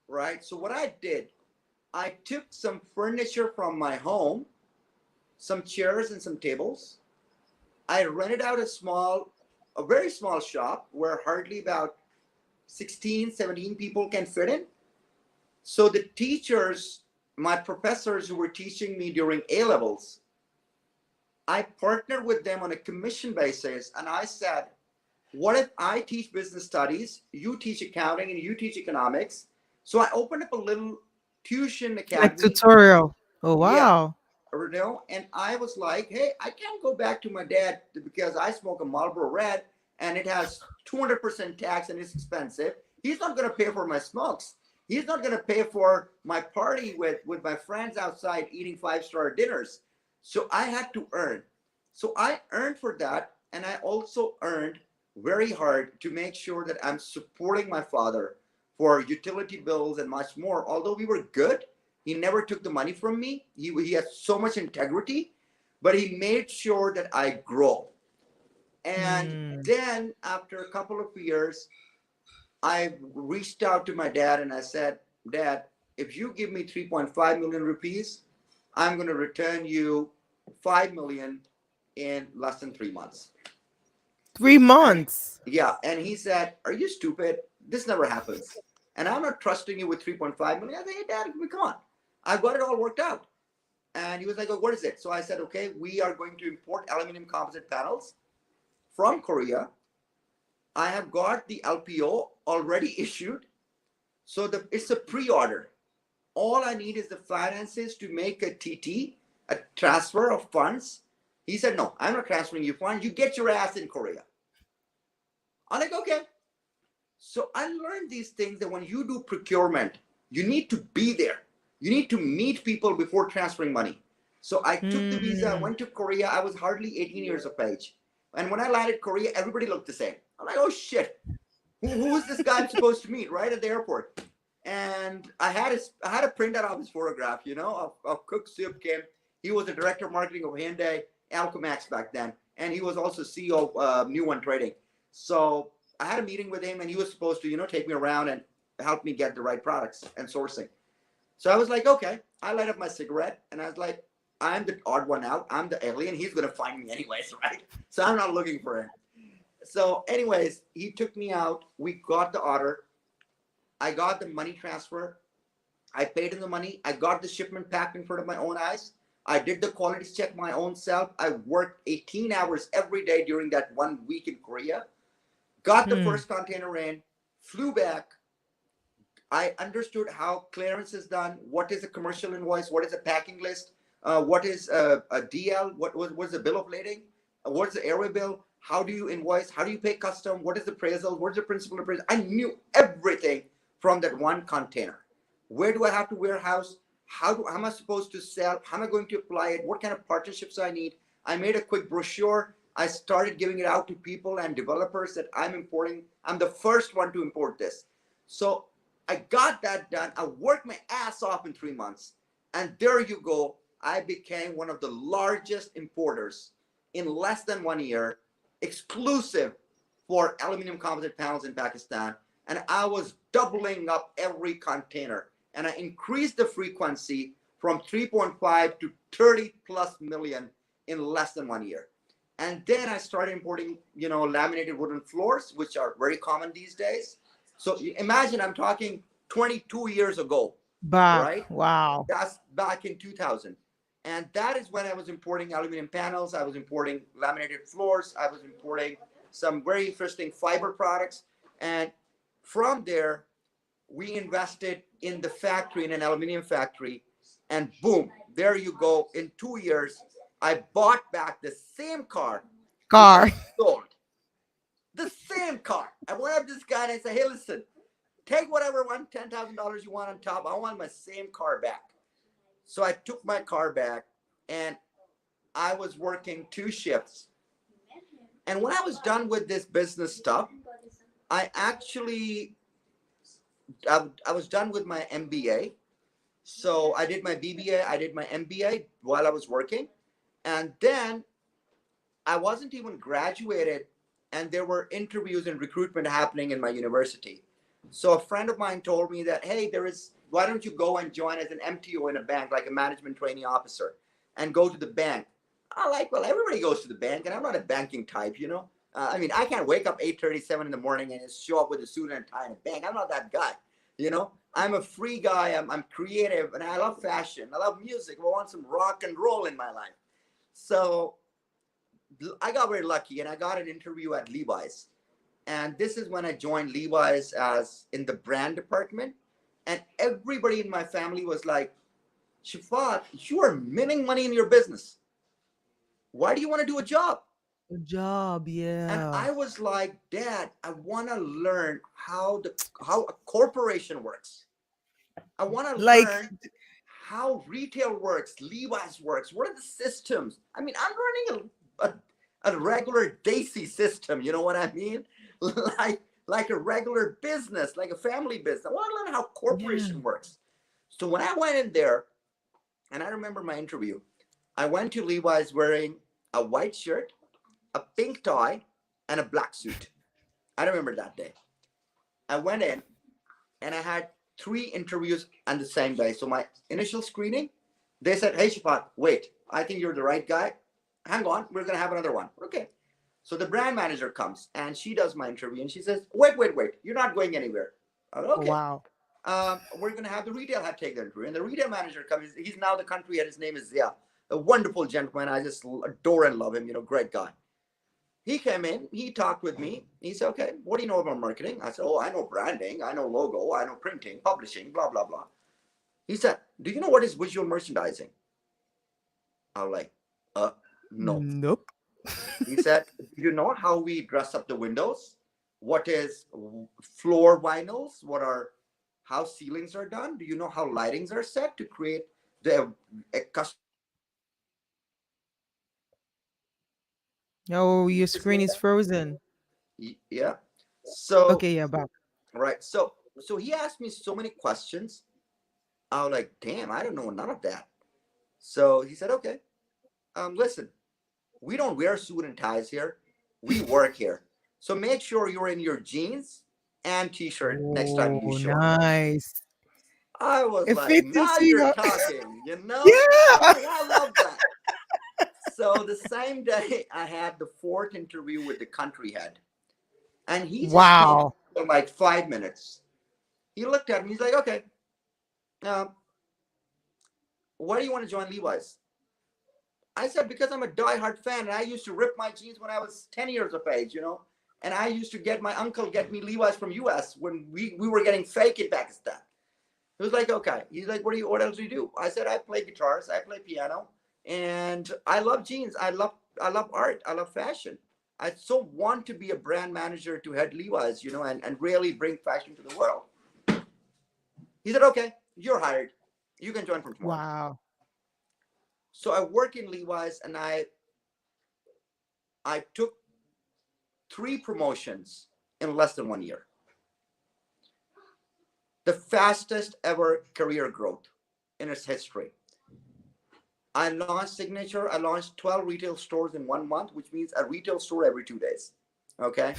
right? So what I did, I took some furniture from my home, some chairs and some tables. I rented out a very small shop where hardly about 16, 17 people can fit in. So the teachers, my professors who were teaching me during A levels, I partnered with them on a commission basis, and I said, what if I teach business studies, you teach accounting, and you teach economics? So I opened up a little tuition Like academy. tutorial. Oh, Yeah, wow. and I was like, hey, I can't go back to my dad because I smoke a Marlboro Red and it has 200% tax and it's expensive. He's not going to pay for my smokes. He's not going to pay for my party with my friends outside eating five-star dinners. So I had to earn. So I earned for that, and I also earned very hard to make sure that I'm supporting my father for utility bills and much more. Although we were good, he never took the money from me. He has so much integrity, but he made sure that I grow. And Mm. then after a couple of years, I reached out to my dad and I said, Dad, if you give me 3.5 million rupees, I'm going to return you 5 million in less than 3 months. 3 months. Yeah. And he said, are you stupid? This never happens. And I'm not trusting you with 3.5 million. I said, hey, Dad, come on. I've got it all worked out. And he was like, oh, what is it? So I said, okay, we are going to import aluminum composite panels from Korea. I have got the LPO already issued. So it's a pre-order. All I need is the finances to make a TT, a transfer of funds. He said, no, I'm not transferring you funds. You get your ass in Korea. I'm like, okay. So I learned these things that when you do procurement, you need to be there. You need to meet people before transferring money. So I took the visa, Mm. went to Korea. I was hardly 18 years of age. And when I landed Korea, everybody looked the same. I'm like, oh shit, who is this guy I'm supposed to meet right at the airport? And I had a printout of his photograph, of Cook Soup Kim. He was the director of marketing of Hyundai Alcomax back then, and he was also CEO of New One Trading. So I had a meeting with him, and he was supposed to, take me around and help me get the right products and sourcing. So I was like, okay. I light up my cigarette, and I was like, I'm the odd one out. I'm the alien. He's gonna find me anyways, right? So I'm not looking for him. So, anyways, he took me out. We got the order. I got the money transfer. I paid him the money. I got the shipment packed in front of my own eyes. I did the quality check my own self. I worked 18 hours every day during that 1 week in Korea. Got the Hmm. first container in, flew back. I understood how clearance is done. What is a commercial invoice? What is a packing list? What is a DL? What's the bill of lading? What's the airway bill? How do you invoice? How do you pay custom? What is the appraisal? What is the principal appraisal? I knew everything from that one container. Where do I have to warehouse? How am I supposed to sell? How am I going to apply it? What kind of partnerships I need? I made a quick brochure. I started giving it out to people and developers that I'm importing. I'm the first one to import this. So I got that done. I worked my ass off in 3 months. And there you go. I became one of the largest importers in less than 1 year, exclusive for aluminum composite panels in Pakistan. And I was doubling up every container. And I increased the frequency from 3.5 to 30 plus million in less than 1 year. And then I started importing, laminated wooden floors, which are very common these days. So imagine I'm talking 22 years ago, Back. right? Wow. That's back in 2000. And that is when I was importing aluminum panels. I was importing laminated floors. I was importing some very interesting fiber products. And from there, we invested in the factory, in an aluminum factory. And boom, there you go. In 2 years, I bought back the same car which Car. I sold. The same car. I went up to this guy and I said, hey, listen, take whatever $10,000 you want on top. I want my same car back. So I took my car back and I was working 2 shifts. And when I was done with this business stuff, I actually, I was done with my MBA. So I did my BBA, I did my MBA while I was working. And then I wasn't even graduated, and there were interviews and recruitment happening in my university. So a friend of mine told me that, hey, why don't you go and join as an MTO in a bank, like a management trainee officer, and go to the bank. I like, well, everybody goes to the bank, and I'm not a banking type. I can't wake up 8:37 in the morning and just show up with a suit and a tie in a bank. I'm not that guy. I'm a free guy. I'm creative, and I love fashion. I love music. I want some rock and roll in my life. So I got very lucky, and I got an interview at Levi's. And this is when I joined Levi's as in the brand department. And everybody in my family was like, Shafaat, you are minting money in your business. Why do you want to do a job? Good job. And Yeah. I was like, Dad, I want to learn how a corporation works. I want to Like, learn how retail works, Levi's works. What are the systems? I'm running a regular Daisy system. You know what I mean? like a regular business, like a family business. I want to learn how yeah. corporation works. So when I went in there, and I remember my interview, I went to Levi's wearing a white shirt, a pink tie, and a black suit. I remember that day. I went in and I had 3 interviews on the same day. So my initial screening, they said, hey, Shafaat, wait, I think you're the right guy. Hang on, we're going to have another one. Okay. So the brand manager comes and she does my interview and she says, wait, you're not going anywhere. Okay. Wow. We're going to have the retail head take the interview. And the retail manager comes, he's now the country head. His name is Zia, a wonderful gentleman. I just adore and love him, great guy. He came in, he talked with me. He said, okay, what do you know about marketing? I said, oh, I know branding, I know logo, I know printing, publishing, blah, blah, blah. He said, do you know what is visual merchandising? I was like, no. Nope. He said, do you know how we dress up the windows? What is floor vinyls? How ceilings are done? Do you know how lightings are set to create the customer Oh, your screen experience? is frozen. Yeah. So, Okay, yeah, back. right. So he asked me so many questions. I was like, damn, I don't know none of that. So he said, okay, listen, we don't wear suit and ties here. We work here. So make sure you're in your jeans and t-shirt next time you Oh, show up. nice. I was like, now Efficiency. you're Huh? talking. Yeah. I love that. So the same day I had the fourth interview with the country head. And he just came Wow. for like 5 minutes. He looked at me, he's like, okay, um, why do you want to join Levi's? I said, because I'm a diehard fan and I used to rip my jeans when I was 10 years of age. And I used to get my uncle get me Levi's from US when we were getting fake in Pakistan. He was like, okay. He's like, what else do you do? I said, I play guitars, I play piano, and I love jeans. I love art. I love fashion. I so want to be a brand manager to head Levi's, and really bring fashion to the world. He said, okay, you're hired. You can join from tomorrow. Wow. So I work in Levi's and I took 3 promotions in less than 1 year. The fastest ever career growth in its history. I launched Signature. I launched 12 retail stores in 1 month, which means a retail store every 2 days. Okay.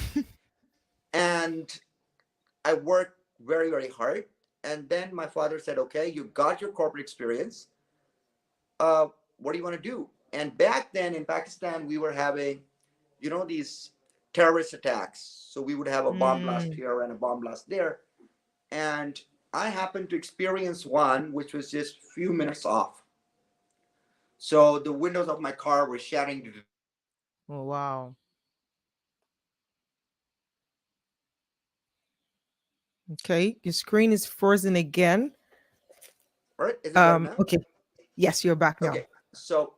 And I worked very, very hard. And then my father said, okay, you got your corporate experience. What do you want to do? And back then in Pakistan, we were having, these terrorist attacks. So we would have a bomb blast Mm. here and a bomb blast there. And I happened to experience one, which was just a few minutes off. So the windows of my car were shattering. Oh, wow. Okay. Your screen is frozen again. All right, is it better now? Okay. Yes, you're back now. Okay, so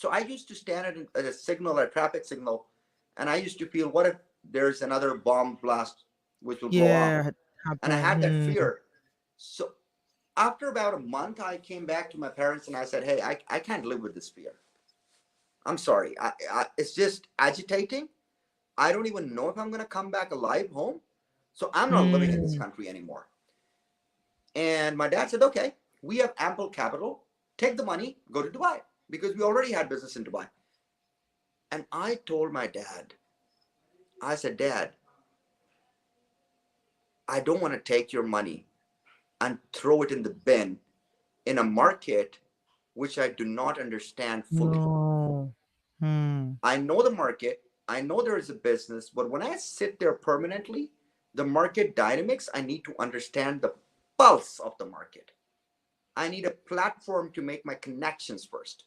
I used to stand at a signal, a traffic signal, and I used to feel, what if there's another bomb blast which will blow off? Yeah, it And I had that happened. fear. So after about a month, I came back to my parents and I said, hey, I can't live with this fear. I'm sorry. It's just agitating. I don't even know if I'm going to come back alive home. So I'm not living in this Mm. country anymore. And my dad said, okay, we have ample capital. Take the money, go to Dubai, because we already had business in Dubai. And I told my dad, I said, Dad, I don't want to take your money and throw it in the bin in a market which I do not understand fully. No. Hmm. I know the market, I know there is a business, but when I sit there permanently, the market dynamics, I need to understand the pulse of the market. I need a platform to make my connections first.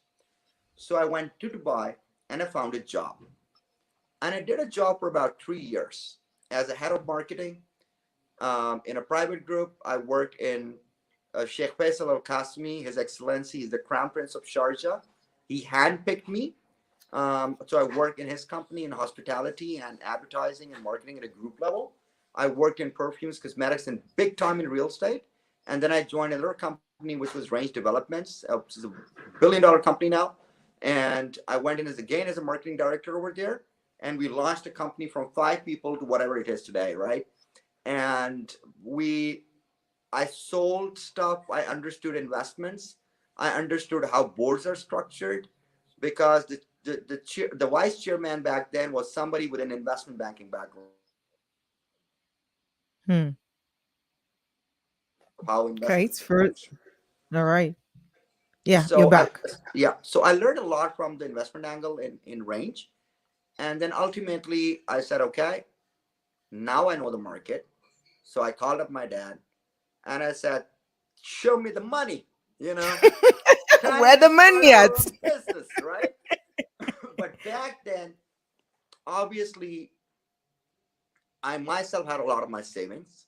So I went to Dubai and I found a job. And I did a job for about 3 years as a head of marketing in a private group. I worked in Sheikh Faisal Al Qasmi, His Excellency, he's the Crown Prince of Sharjah. He handpicked me. So I worked in his company in hospitality and advertising and marketing at a group level. I worked in perfumes, cosmetics, and big time in real estate. And then I joined another company, which was Range Developments, which is a $1 billion company now. And I went in as a marketing director over there. And we launched a company from 5 people to whatever it is today, right? And I sold stuff. I understood investments. I understood how boards are structured, because the vice chairman back then was somebody with an investment banking background. So I understood the Hmm. how investments Okay, are it's for structured. all right. Yeah, you're So I back. yeah, so I learned a lot from the investment angle in range, and then ultimately I said, okay, now I know the market. So I called up my dad and I said, show me the money, you know, time Where to the start money at? our own business, right? But back then, obviously, I myself had a lot of my savings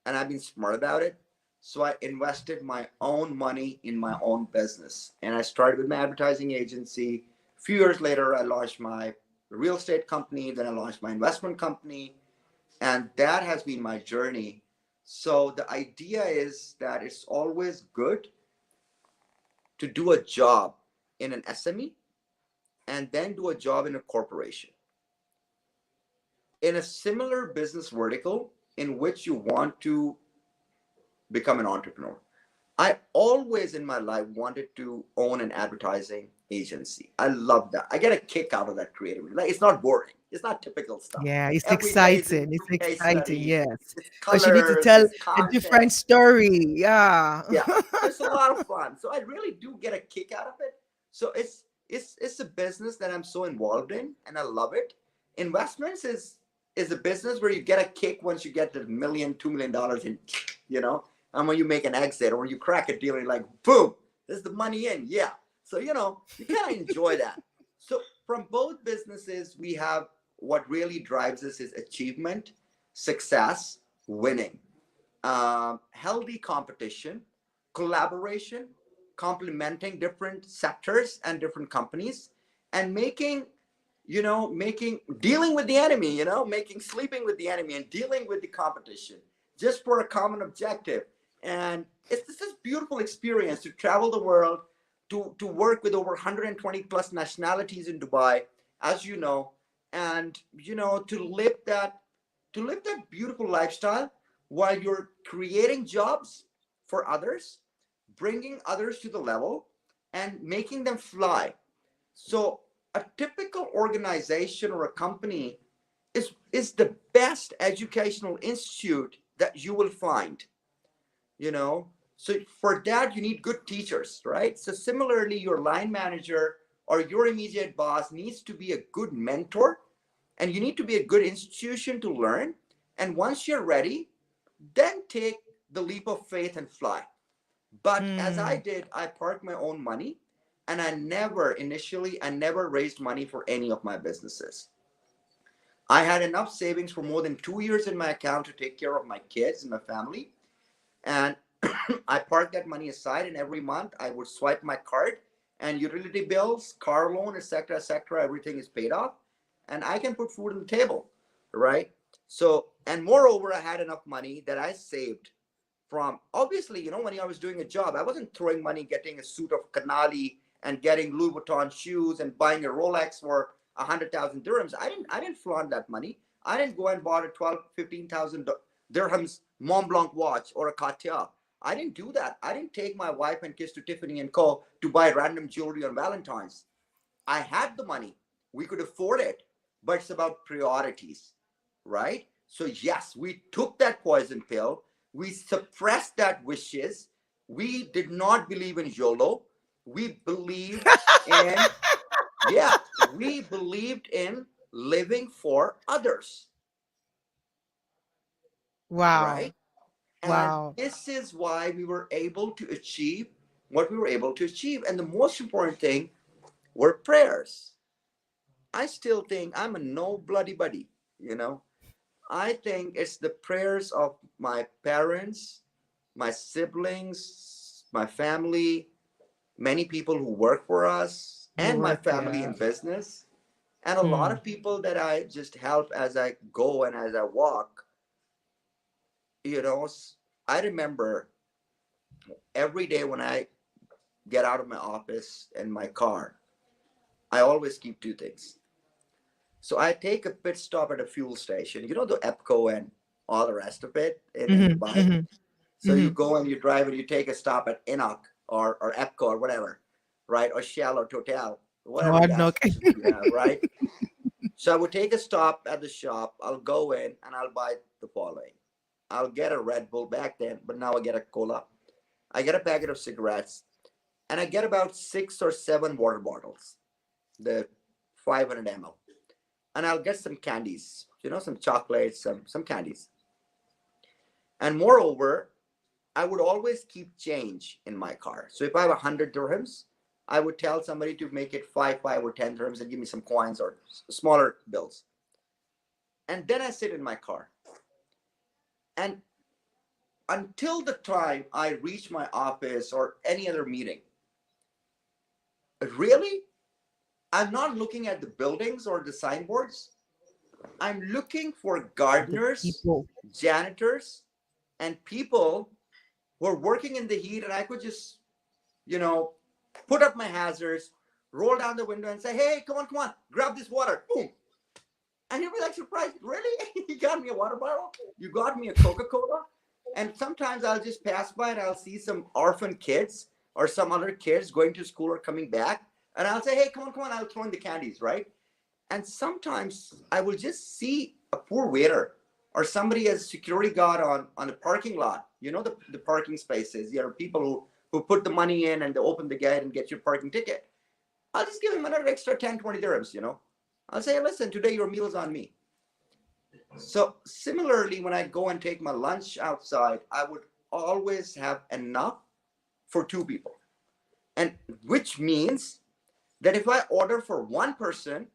and I've been smart about it. So I invested my own money in my own business. And I started with my advertising agency. A few years later, I launched my real estate company. Then I launched my investment company. And that has been my journey. So the idea is that it's always good to do a job in an SME and then do a job in a corporation in a similar business vertical in which you want to become an entrepreneur. I always in my life wanted to own an advertising agency. I love that. I get a kick out of that creativity. Like, it's not boring. It's not typical stuff. Yeah, it's Every day is a exciting. It's new case exciting, study. yes. It's Because you need to colors, tell it's a content. different story. Yeah. Yeah. So it's a lot of fun. So I really do get a kick out of it. So it's a business that I'm so involved in and I love it. Investments is a business where you get a kick once you get the million, $2 million in, you know, and when you make an exit or you crack a deal and you're like, boom, there's the money in. Yeah. So you kind of enjoy that. So from both businesses, we have what really drives us is achievement, success, winning, healthy competition, collaboration, complementing different sectors and different companies, and making dealing with the enemy, making sleeping with the enemy and dealing with the competition just for a common objective. And it's this beautiful experience to travel the world, to work with over 120 plus nationalities in Dubai, as you know, and to live that beautiful lifestyle while you're creating jobs for others, bringing others to the level, and making them fly. So, a typical organization or a company is the best educational institute that you will find, you know. So for that you need good teachers, right? So similarly, your line manager or your immediate boss needs to be a good mentor, and you need to be a good institution to learn. And once you're ready, then take the leap of faith and fly. But as I Mm. did, I parked my own money, and I never raised money for any of my businesses. I had enough savings for more than 2 years in my account to take care of my kids and my family. And I parked that money aside, and every month I would swipe my card, and utility bills, car loan, etc., etc., everything is paid off, and I can put food on the table, right? So, and moreover, I had enough money that I saved from, obviously, when I was doing a job, I wasn't throwing money getting a suit of Canali and getting Louis Vuitton shoes and buying a Rolex for 100,000 dirhams. I didn't flaunt that money. I didn't go and bought a 12, 15,000 dirhams Mont Blanc watch or a Cartier. I didn't do that. I didn't take my wife and kids to Tiffany and Co. to buy random jewelry on Valentine's. I had the money. We could afford it, but it's about priorities, right? So yes, we took that poison pill. We suppressed that wishes. We did not believe in YOLO. We believed in, yeah, we believed in living for others, right? Wow. And Wow. this is why we were able to achieve what we were able to achieve. And the most important thing were prayers. I still think I'm a no bloody buddy, you know. I think it's the prayers of my parents, my siblings, my family, many people who work for us, You and my work, family yeah. in business, and a lot Hmm. of people that I just help as I go and as I walk. You know, I remember every day when I get out of my office and my car, I always keep two things. So I take a pit stop at a fuel station, the EPCO and all the rest of it in Hmm. Dubai. Hmm. So you Hmm. go and you drive and you take a stop at Enoch or EPCO or whatever, right? Or Shell or Total, whatever Hard gas knock. stations you have, right? So I would take a stop at the shop. I'll go in and I'll buy the following. I'll get a Red Bull back then, but now I get a cola. I get a packet of cigarettes, and I get about 6 or 7 water bottles, the 500 ml. And I'll get some candies, some chocolates, some candies. And moreover, I would always keep change in my car. So if I have 100 dirhams, I would tell somebody to make it 5 or 10 dirhams and give me some coins or smaller bills. And then I sit in my car. And until the time I reach my office or any other meeting, really, I'm not looking at the buildings or the signboards. I'm looking for The gardeners, people. janitors, and people who are working in the heat, and I could just, you know, put up my hazards, roll down the window, and say, "Hey, come on, grab this water." Boom, and you'll be like surprised. Really, you got me a water bottle? You got me a Coca Cola? And sometimes I'll just pass by and I'll see some orphan kids or some other kids going to school or coming back, and I'll say, "Hey, come on!" I'll throw in the candies, right? And sometimes I will just see a poor waiter or somebody as a security guard on the parking lot. The parking spaces. There are people who put the money in and they open the gate and get your parking ticket. I'll just give him another extra 10, 20 dirhams. I'll say, listen, today your meal's on me. So similarly, when I go and take my lunch outside, I would always have enough for 2 people. And which means that if I order for one person,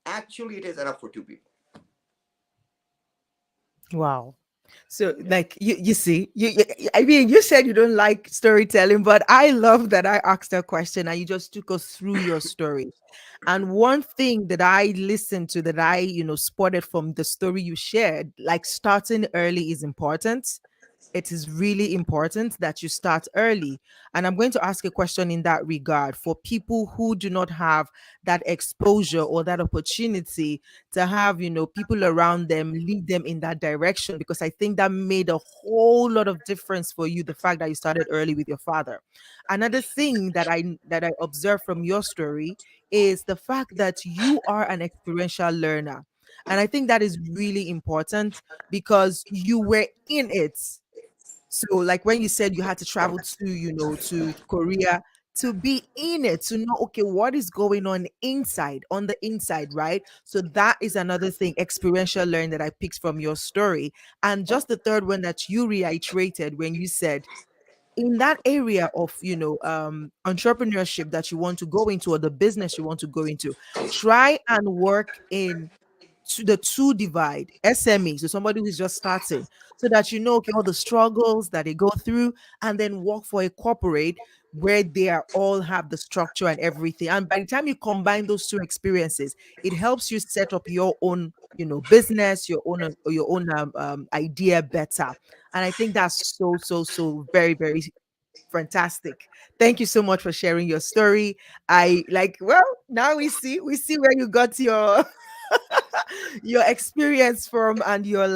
actually it is enough for 2 people. Wow. So, like you see, I mean, you said you don't like storytelling, but I love that I asked that question and you just took us through your story. And one thing that I listened to that I, spotted from the story you shared, like starting early is important. It is really important that you start early. And I'm going to ask a question in that regard for people who do not have that exposure or that opportunity to have, people around them lead them in that direction, because I think that made a whole lot of difference for you, the fact that you started early with your father. Another thing that I observed from your story is the fact that you are an experiential learner. And I think that is really important because you were in it. So, like when you said you had to travel to, to Korea to be in it, to know, okay, what is going on the inside, right? So, that is another thing, experiential learning that I picked from your story. And just the third one that you reiterated when you said, in that area of entrepreneurship that you want to go into, or the business you want to go into, try and work in to the two divide SME, so somebody who's just starting, so that you know, okay, all the struggles that they go through, and then work for a corporate where they are all have the structure and everything. And by the time you combine those two experiences, it helps you set up your own, business, your own idea better. And I think that's so very, very fantastic. Thank you so much for sharing your story. I like, well, now we see where you got your your experience from, and your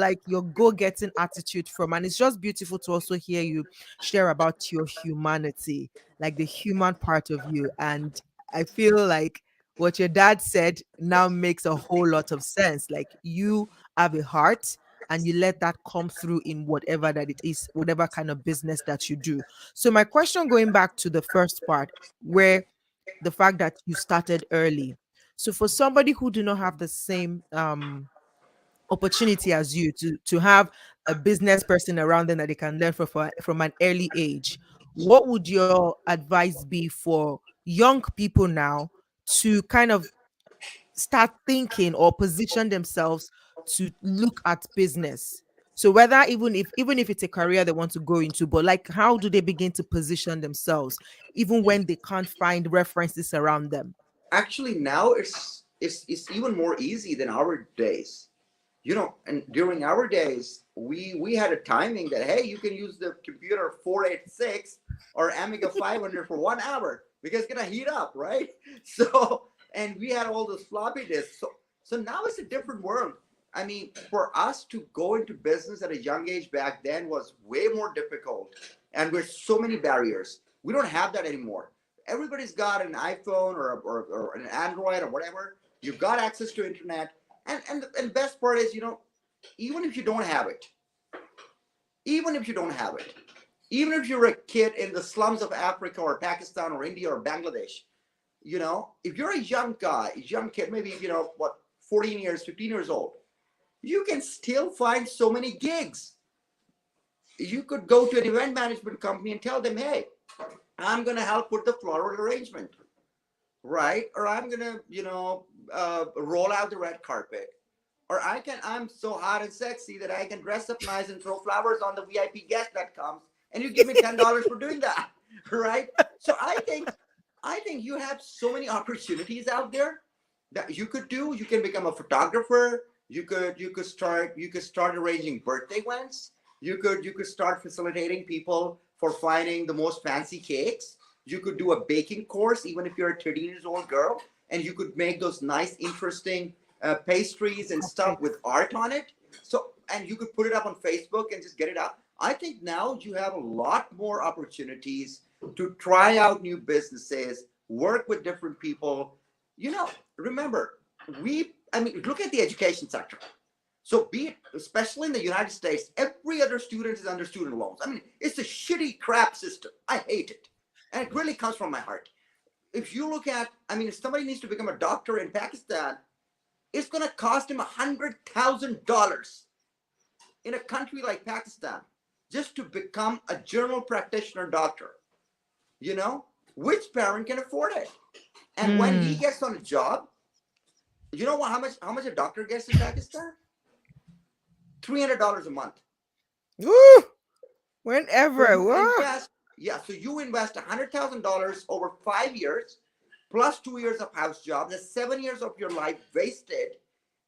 go-getting attitude from. And it's just beautiful to also hear you share about your humanity, like the human part of you. And I feel like what your dad said now makes a whole lot of sense. Like, you have a heart, and you let that come through in whatever that it is, whatever kind of business that you do. So my question, going back to the first part, where the fact that you started early. So for somebody who do not have the same opportunity as you, to have a business person around them that they can learn from an early age, what would your advice be for young people now to kind of start thinking or position themselves to look at business? So whether, even if it's a career they want to go into, but like, how do they begin to position themselves even when they can't find references around them? Actually, now it's even more easy than our days. And during our days, we had a timing that, hey, you can use the computer 486 or Amiga 500 for 1 hour because it's gonna heat up, right? So, and we had all those floppy disks. So now it's a different world. I mean, for us to go into business at a young age back then was way more difficult, and there's so many barriers. We don't have that anymore. Everybody's got an iPhone or an Android or whatever. You've got access to internet, and best part is, even if you don't have it, even if you don't have it, even if you're a kid in the slums of Africa or Pakistan or India or Bangladesh, if you're a young guy, a young kid, maybe, 14 years, 15 years old, you can still find so many gigs. You could go to an event management company and tell them, hey, I'm going to help with the floral arrangement, right? Or I'm going to, roll out the red carpet. Or I'm so hot and sexy that I can dress up nice and throw flowers on the VIP guest that comes, and you give me $10 for doing that, right? So I think you have so many opportunities out there that you could do. You can become a photographer. You could start arranging birthday events. You could start facilitating people for finding the most fancy cakes. You could do a baking course, even if you're a 13 years old girl, and you could make those nice, interesting pastries and stuff with Cupcakes. art on it. So, and you could put it up on Facebook and just get it out. I think now you have a lot more opportunities to try out new businesses, work with different people. Remember, look at the education sector. So, be it, especially in the United States, every other student is under student loans. I mean, it's a shitty crap system. I hate it. And it really comes from my heart. If you look at, if somebody needs to become a doctor in Pakistan, it's going to cost him $100,000 in a country like Pakistan just to become a general practitioner doctor. You know, which parent can afford it? And when he Hmm. gets on a job, you know what? How much a doctor gets in Pakistan? $300 a month. Woo! So Whenever. you Whoa. invest, yeah. So you invest $100,000 over 5 years, plus 2 years of house job. That's 7 years of your life wasted,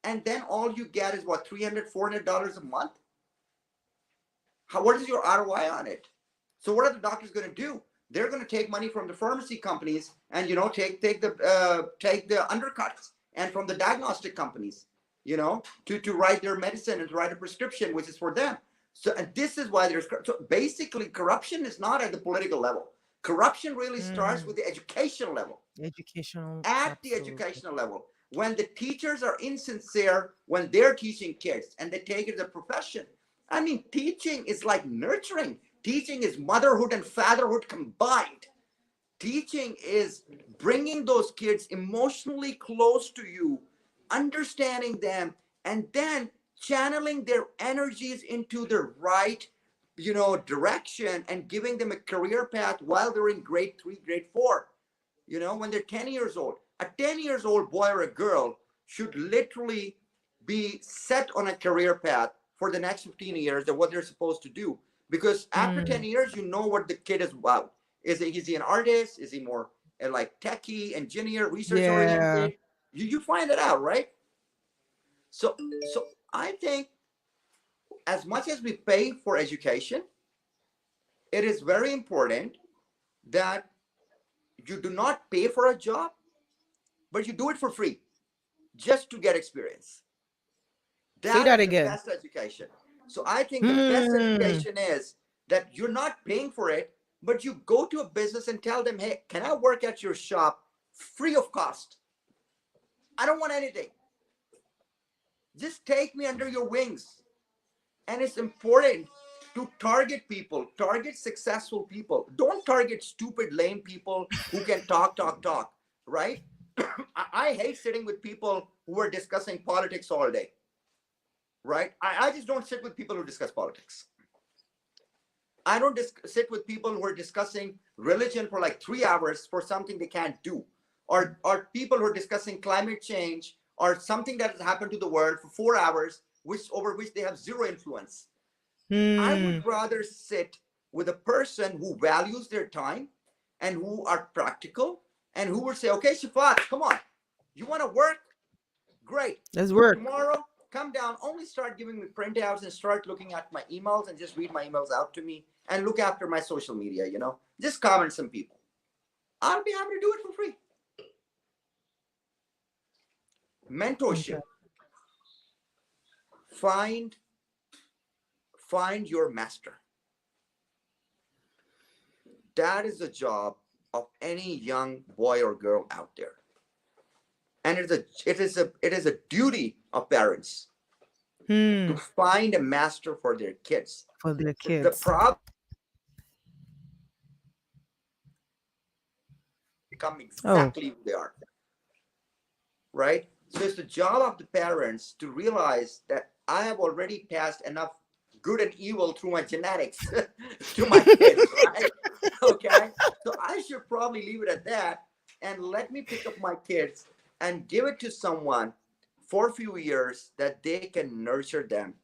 and then all you get is what, $300, $400 a month. What is your ROI on it? So what are the doctors going to do? They're going to take money from the pharmacy companies and take the undercuts, and from the diagnostic companies, to write their medicine and to write a prescription, which is for them. So, and this is why there's, so basically corruption is not at the political level. Corruption really starts Mm. with the educational level. Educational, At the absolutely. educational level, when the teachers are insincere when they're teaching kids and they take it as a profession. I mean, teaching is like nurturing. Teaching is motherhood and fatherhood combined. Teaching is bringing those kids emotionally close to you, understanding them, and then channeling their energies into the right, direction, and giving them a career path while they're in grade 3, grade 4. When they're 10 years old, a 10 years old boy or a girl should literally be set on a career path for the next 15 years of what they're supposed to do. Because after 10 years, you know what the kid is about. Is he an artist? Is he more like techie, engineer, research Yeah. oriented? You find it out, right? So I think as much as we pay for education, it is very important that you do not pay for a job, but you do it for free just to get experience. Say That that is the again. best education. So I think the best Hmm. education is that you're not paying for it, but you go to a business and tell them, hey, can I work at your shop free of cost? I don't want anything. Just take me under your wings. And it's important to target people, target successful people. Don't target stupid, lame people who can talk, right? I hate sitting with people who are discussing politics all day, right? I just don't sit with people who discuss politics. I don't sit with people who are discussing religion for like 3 hours for something they can't do, or people who are discussing climate change or something that has happened to the world for 4 hours, over which they have zero influence. I would Hmm. rather sit with a person who values their time and who are practical and who will say, okay, Shafaat, come on, you want to work? Great. Let's work. Tomorrow, come down, only start giving me printouts and start looking at my emails and just read my emails out to me and look after my social media, just comment some people. I'll be happy to do it for free. Okay. Mentorship. Find find your master. That is the job of any young boy or girl out there. And it is a duty of parents to Hmm. find a master for their kids. For their The kids. problem become Oh, exactly who they are, right? So it's the job of the parents to realize that I have already passed enough good and evil through my genetics to my kids, right? Okay. So I should probably leave it at that and let me pick up my kids and give it to someone for a few years that they can nurture them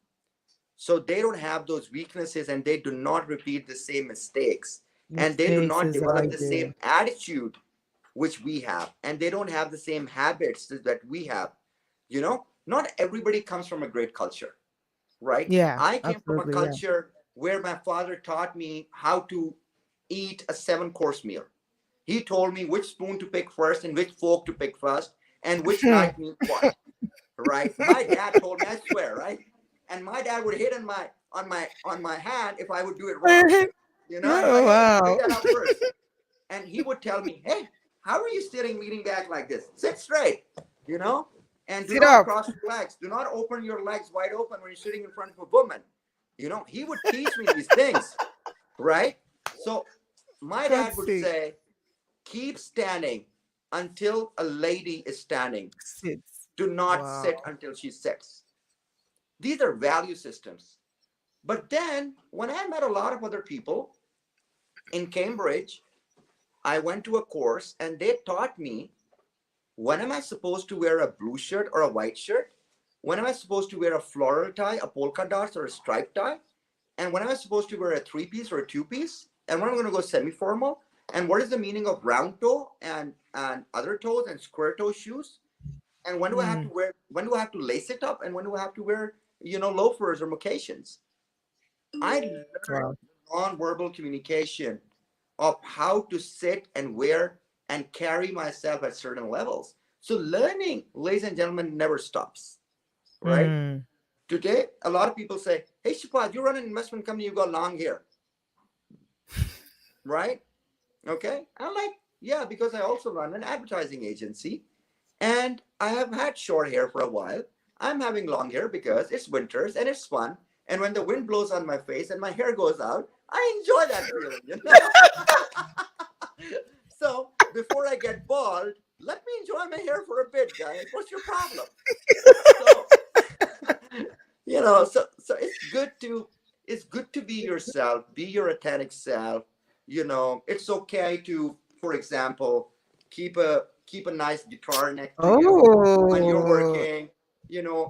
so they don't have those weaknesses and they do not repeat the same mistakes and they do mistakes not is develop the idea. same attitude which we have, and they don't have the same habits that we have. Not everybody comes from a great culture, right? Yeah, I came from a absolutely. Yeah. culture where my father taught me how to eat a 7 course meal. He told me which spoon to pick first and which fork to pick first and which knife means what, right? My dad told me, I swear, right? And my dad would hit on my hand if I would do it wrong. He's Oh like, hey, pick wow. that up first. And he would tell me, hey, how are you sitting leaning back like this? Sit straight, you know, and do Sit not up. cross your legs. Do not open your legs wide open when you're sitting in front of a woman. He would teach me these things, right? So my God's dad would sake. say, keep standing until a lady is standing. Sits. Do not Wow. sit until she sits. These are value systems. But then when I met a lot of other people in Cambridge, I went to a course and they taught me, when am I supposed to wear a blue shirt or a white shirt? When am I supposed to wear a floral tie, a polka dots, or a striped tie? And when am I supposed to wear a 3-piece or a 2-piece? And when I'm going to go semi-formal? And what is the meaning of round toe and other toes and square toe shoes? And when do I have to Hmm. wear? When do I have to lace it up? And when do I have to wear, loafers or mocations? I learned Wow. non-verbal communication of how to sit and wear and carry myself at certain levels. So learning, ladies and gentlemen, never stops, right? Hmm. Today, a lot of people say, hey, Shapad, you run an investment company, you got long hair, right? Okay. I'm like, yeah, because I also run an advertising agency. And I have had short hair for a while. I'm having long hair because it's winters and it's fun. And when the wind blows on my face and my hair goes out, I enjoy that feeling, you know? So before I get bald, let me enjoy my hair for a bit, guys. What's your problem? So so it's good to be yourself, be your authentic self. It's okay to, for example, keep a nice guitar next to you when you're Oh, working.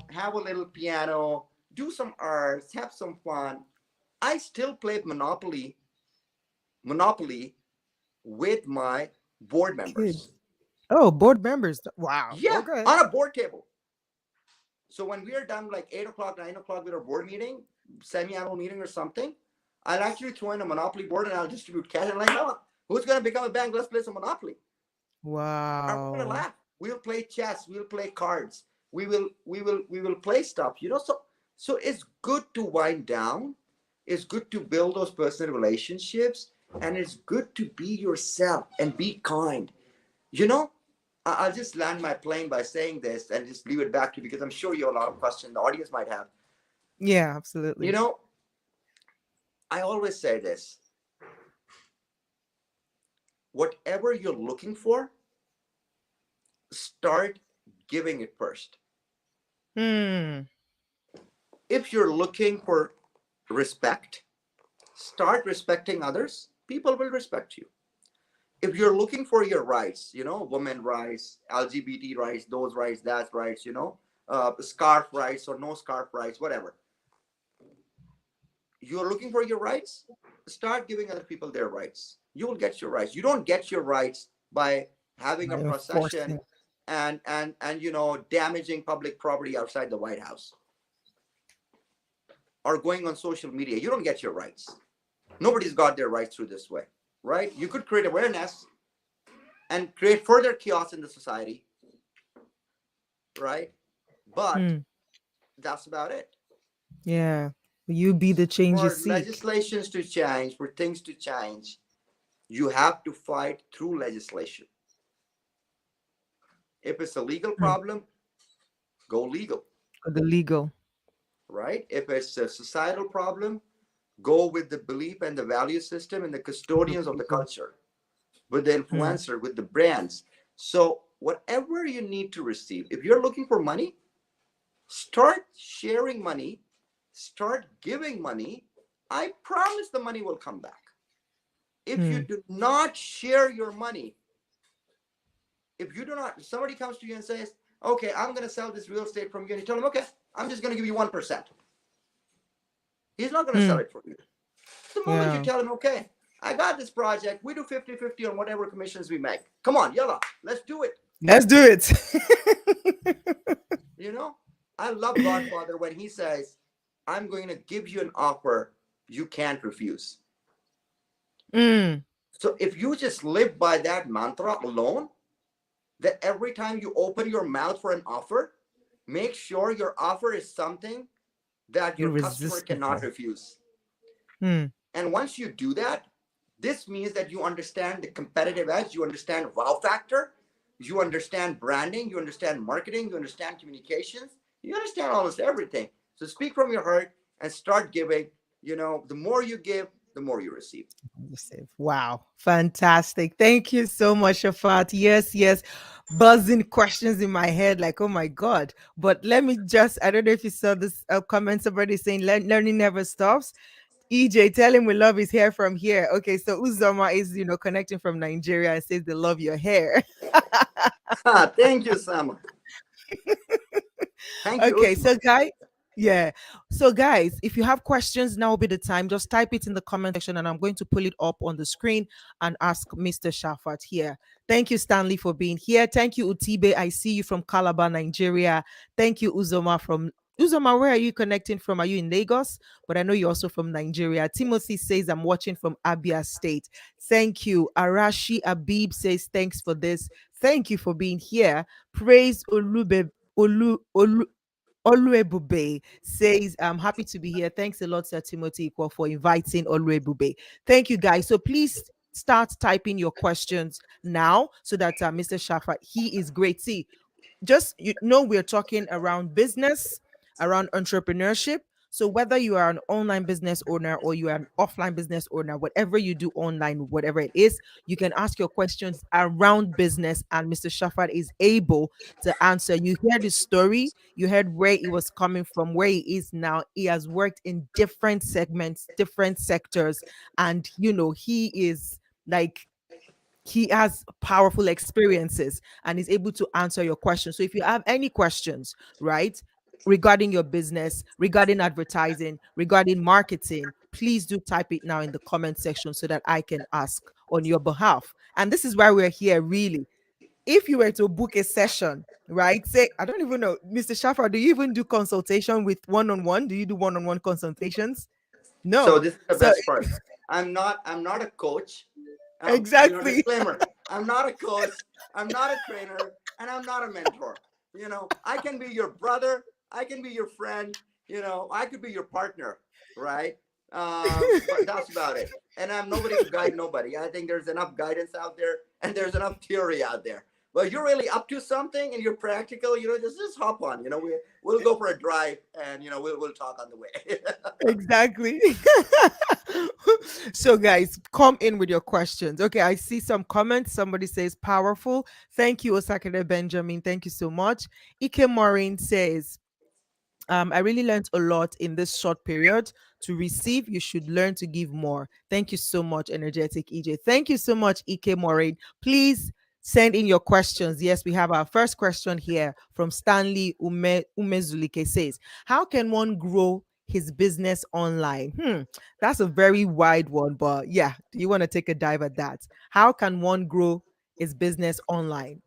Have a little piano, do some arts, have some fun. I still play Monopoly with my board kids. members. Oh, board members. Wow. Yeah, Okay. on a board table. So when we are done like 8 o'clock, 9 o'clock with our board meeting, semi-annual meeting or something, I'll actually throw in a Monopoly board and I'll distribute cash. And like, oh, who's gonna become a bank? Let's play some Monopoly. And we're gonna Wow. laugh. We'll play chess. We'll play cards. We will play stuff. So it's good to wind down. It's good to build those personal relationships, and it's good to be yourself and be kind. You know, I'll just land my plane by saying this and just leave it back to you because I'm sure you have a lot of questions the audience might have. Yeah, You absolutely. know, I always say this: whatever you're looking for, start giving it first. Hmm. If you're looking for respect, start respecting others. People will respect you. If you're looking for your rights, women rights, LGBT rights, those rights, that rights, scarf rights or no scarf rights, whatever. You're looking for your rights, start giving other people their rights. You will get your rights. You don't get your rights by having a By procession enforcing. and damaging public property outside the White House or going on social media. You don't get your rights. Nobody's got their rights through this way, right? You could create awareness and create further chaos in the society, right? But Hmm. that's about it. Yeah. You be the change you For seek. legislations to change, for things to change, you have to fight through legislation. If it's a legal Hmm. problem, go legal, The legal. right? If it's a societal problem, go with the belief and the value system and the The custodians of the legal. culture, with the Hmm. influencer, with the brands. So, whatever you need to receive, if you're looking for money, start sharing money, start giving money. I promise the money will come back. If you Hmm. do not share your money, if you do not, somebody comes to you and says, okay, I'm going to sell this real estate from you, and you tell him, okay, I'm just going to give you 1%. He's not going to sell Hmm. it for you. The moment you Yeah. tell him, okay, I got this project, we do 50-50 on whatever commissions we make. Come on, yalla, let's do it. Let's do it. You know, I love Godfather when he says, I'm going to give you an offer you can't refuse. Hmm. So if you just live by that mantra alone, that every time you open your mouth for an offer, make sure your offer is something that your customer cannot Irresistible. refuse. Hmm. And once you do that, this means that you understand the competitive edge, you understand wow factor, you understand branding, you understand marketing, you understand communications, you understand almost everything. So speak from your heart and start giving. The more you give, the more you receive. Wow. Fantastic. Thank you so much, Shafat. Yes, yes. Buzzing questions in my head, like, oh my God. But let me just, I don't know if you saw this comment, somebody saying learning never stops. EJ, tell him we love his hair from here. Okay, so Uzoma is, connecting from Nigeria and says they love your hair. Thank you, Sama. Thank you, Okay, Uzma. so yeah. So guys, if you have questions, now will be the time. Just type it in the comment section and I'm going to pull it up on the screen and ask Mr. Shafat here. Thank you, Stanley, for being here. Thank you, Utibe. I see you from Calabar, Nigeria. Thank you, Uzoma, where are you connecting from? Are you in Lagos? But I know you're also from Nigeria. Timothy says, I'm watching from Abia State. Thank you. Arashi Abib says, thanks for this. Thank you for being here. Praise Olube Olu Oluebube says, I'm happy to be here. Thanks a lot, Sir Timothy Ikwo, for inviting Oluebube. Thank you, guys. So please start typing your questions now so that Mr. Shafa, he is great. See, just we're talking around business, around entrepreneurship. So whether you are an online business owner or you are an offline business owner, whatever you do online, whatever it is, you can ask your questions around business, and Mr. Shafat is able to answer. You hear the story, you heard where he was coming from, where he is now. He has worked in different segments, different sectors, and he is like, he has powerful experiences and is able to answer your questions. So if you have any questions, right, regarding your business, regarding advertising, regarding marketing, please do type it now in the comment section so that I can ask on your behalf. And this is why we're here, really. If you were to book a session, right, say, I don't even know, Mr. Shafar, do you even do consultation with one-on-one? Do you do one-on-one consultations? So No. this is the So best part. I'm not a coach. exactly. Disclaimer. I'm not a coach. I'm not a trainer, and I'm not a mentor. I can be your brother. I can be your friend. I could be your partner, right? But that's about it. And I'm nobody to guide nobody. I think there's enough guidance out there, and there's enough theory out there. But you're really up to something, and you're practical. Just hop on. We'll go for a drive, and we'll talk on the way. Exactly. So, guys, come in with your questions. Okay, I see some comments. Somebody says powerful. Thank you, Osakede Benjamin. Thank you so much. Ike Maureen says, I really learned a lot in this short period. To receive, you should learn to give more. Thank you so much, Energetic EJ. Thank you so much, Ike Moraine. Please send in your questions. Yes, we have our first question here from Stanley Umezulike says, how can one grow his business online? That's a very wide one, but yeah, do you want to take a dive at that? How can one grow his business online?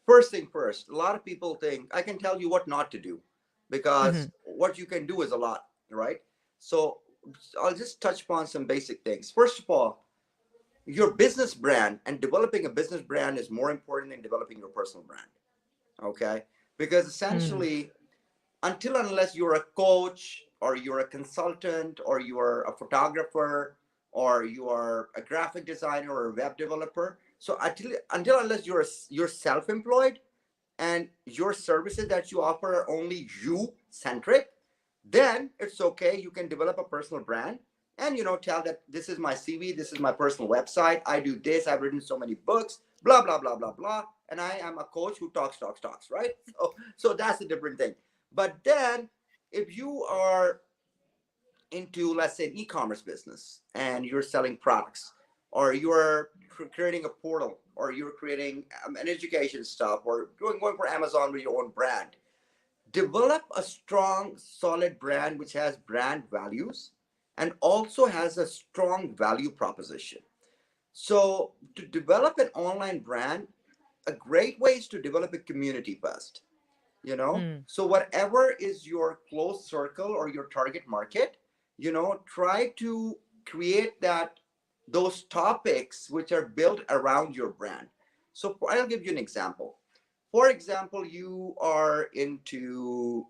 First thing first, a lot of people think I can tell you what not to do Mm-hmm. because what you can do is a lot, right? So I'll just touch upon some basic things. First of all, your business brand and developing a business brand is more important than developing your personal brand, okay? Because Mm, essentially, until unless you're a coach or you're a consultant or you're a photographer or you are a graphic designer or a web developer, so until unless you're self-employed and your services that you offer are only you centric, then it's okay. You can develop a personal brand and tell that this is my CV, this is my personal website. I do this. I've written so many books. Blah blah blah blah blah. And I am a coach who talks. Right? So that's a different thing. But then, if you are into, let's say, an e-commerce business and you're selling products, or you're creating a portal, or you're creating an education stuff, or going for Amazon with your own brand, develop a strong solid brand which has brand values and also has a strong value proposition. So to develop an online brand, a great way is to develop a community first. mm, So whatever is your close circle or your target market, try to create those topics which are built around your brand. So I'll give you an example. For example, you are into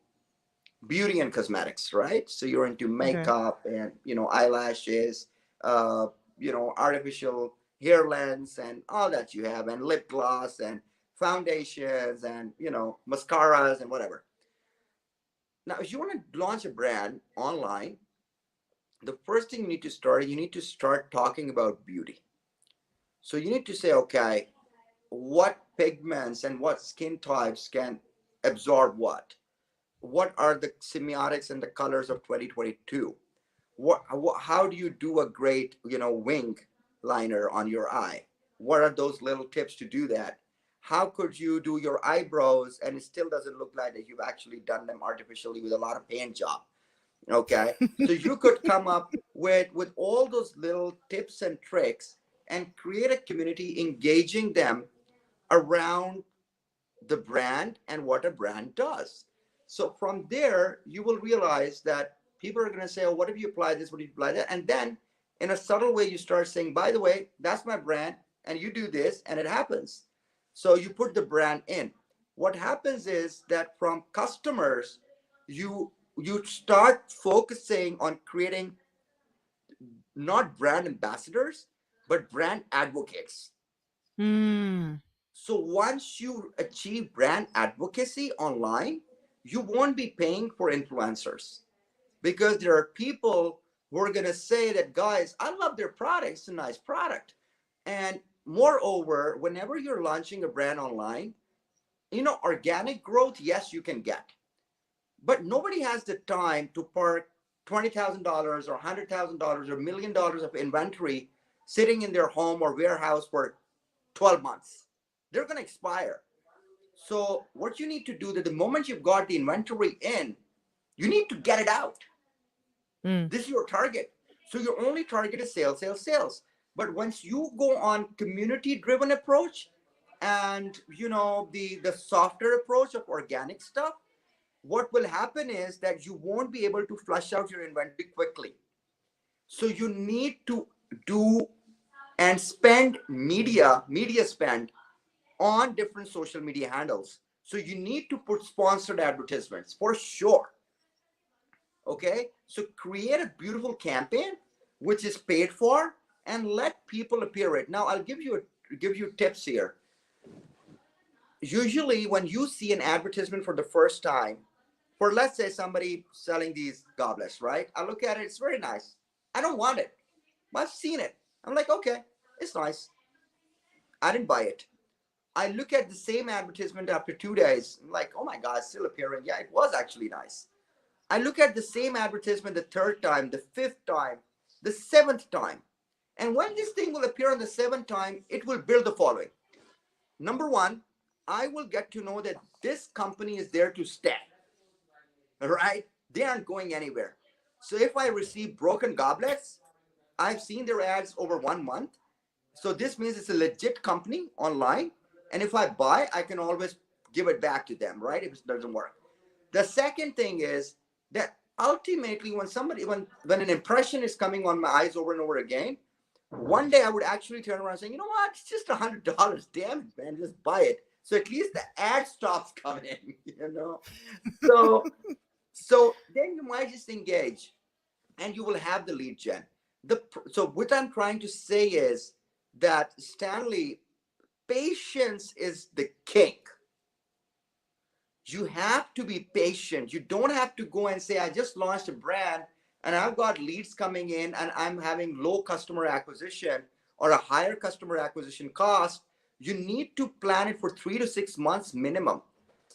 beauty and cosmetics, right? So you're into okay. makeup and eyelashes, artificial hair lens and all that you have, and lip gloss and foundations and mascaras and whatever. Now, if you want to launch a brand online, the first thing you need to start talking about beauty. So you need to say, okay, what pigments and what skin types can absorb what are the semiotics and the colors of 2022? How do you do a great wing liner on your eye? What are those little tips to do that? How could you do your eyebrows and it still doesn't look like that you've actually done them artificially with a lot of paint job? Okay, so you could come up with all those little tips and tricks and create a community, engaging them around the brand and what a brand does. So from there, you will realize that people are going to say, oh, what if you apply this? What if you apply that? And then in a subtle way, you start saying, by the way, that's my brand. And you do this and it happens. So you put the brand in. What happens is that from customers, you start focusing on creating not brand ambassadors, but brand advocates. Mm, So once you achieve brand advocacy online, you won't be paying for influencers, because there are people who are going to say that, guys, I love their product. It's a nice product. And moreover, whenever you're launching a brand online, organic growth, yes, you can get, but nobody has the time to park $20,000 or $100,000 or $1 million of inventory sitting in their home or warehouse for 12 months. They're going to expire. So what you need to do, that the moment you've got the inventory in, you need to get it out. Mm. This is your target. So your only target is sales, sales, sales. But once you go on community driven approach, and the softer approach of organic stuff, what will happen is that you won't be able to flush out your inventory quickly. So you need to do and spend media spend on different social media handles. So you need to put sponsored advertisements for sure. Okay, so create a beautiful campaign which is paid for, and let people appear it. Now I'll give you tips here. Usually when you see an advertisement for the first time, for, let's say, somebody selling these goblets, right? I look at it, it's very nice. I don't want it, but I've seen it. I'm like, okay, it's nice. I didn't buy it. I look at the same advertisement after 2 days. I'm like, oh my God, it's still appearing. Yeah, it was actually nice. I look at the same advertisement the third time, the fifth time, the seventh time. And when this thing will appear on the seventh time, it will build the following. Number one, I will get to know that this company is there to stay. Right? They aren't going anywhere. So if I receive broken goblets, I've seen their ads over 1 month. So this means it's a legit company online. And if I buy, I can always give it back to them, right? If it doesn't work. The second thing is that ultimately when an impression is coming on my eyes over and over again, one day I would actually turn around saying, you know what, it's just $100. Damn it, man, just buy it. So at least the ad stops coming in, So then you might just engage, and you will have the lead gen. So what I'm trying to say is that, Stanley, patience is the king. You have to be patient. You don't have to go and say, I just launched a brand and I've got leads coming in and I'm having low customer acquisition or a higher customer acquisition cost. You need to plan it for 3 to 6 months minimum.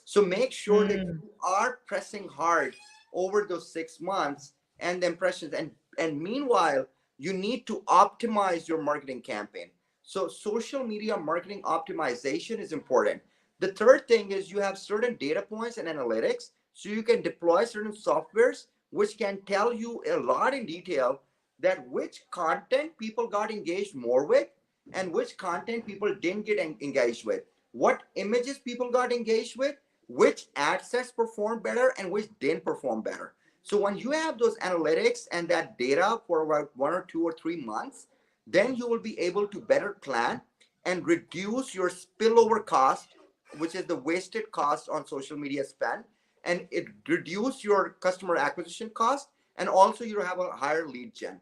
So make sure that Mm. you are pressing hard over those 6 months and the impressions. And meanwhile, you need to optimize your marketing campaign. So social media marketing optimization is important. The third thing is you have certain data points and analytics, so you can deploy certain softwares which can tell you a lot in detail that which content people got engaged more with and which content people didn't get engaged with, what images people got engaged with, which ad sets performed better and which didn't perform better. So when you have those analytics and that data for about 1 or 2 or 3 months, then you will be able to better plan and reduce your spillover cost, which is the wasted cost on social media spend, and it reduce your customer acquisition cost, and also you have a higher lead gen.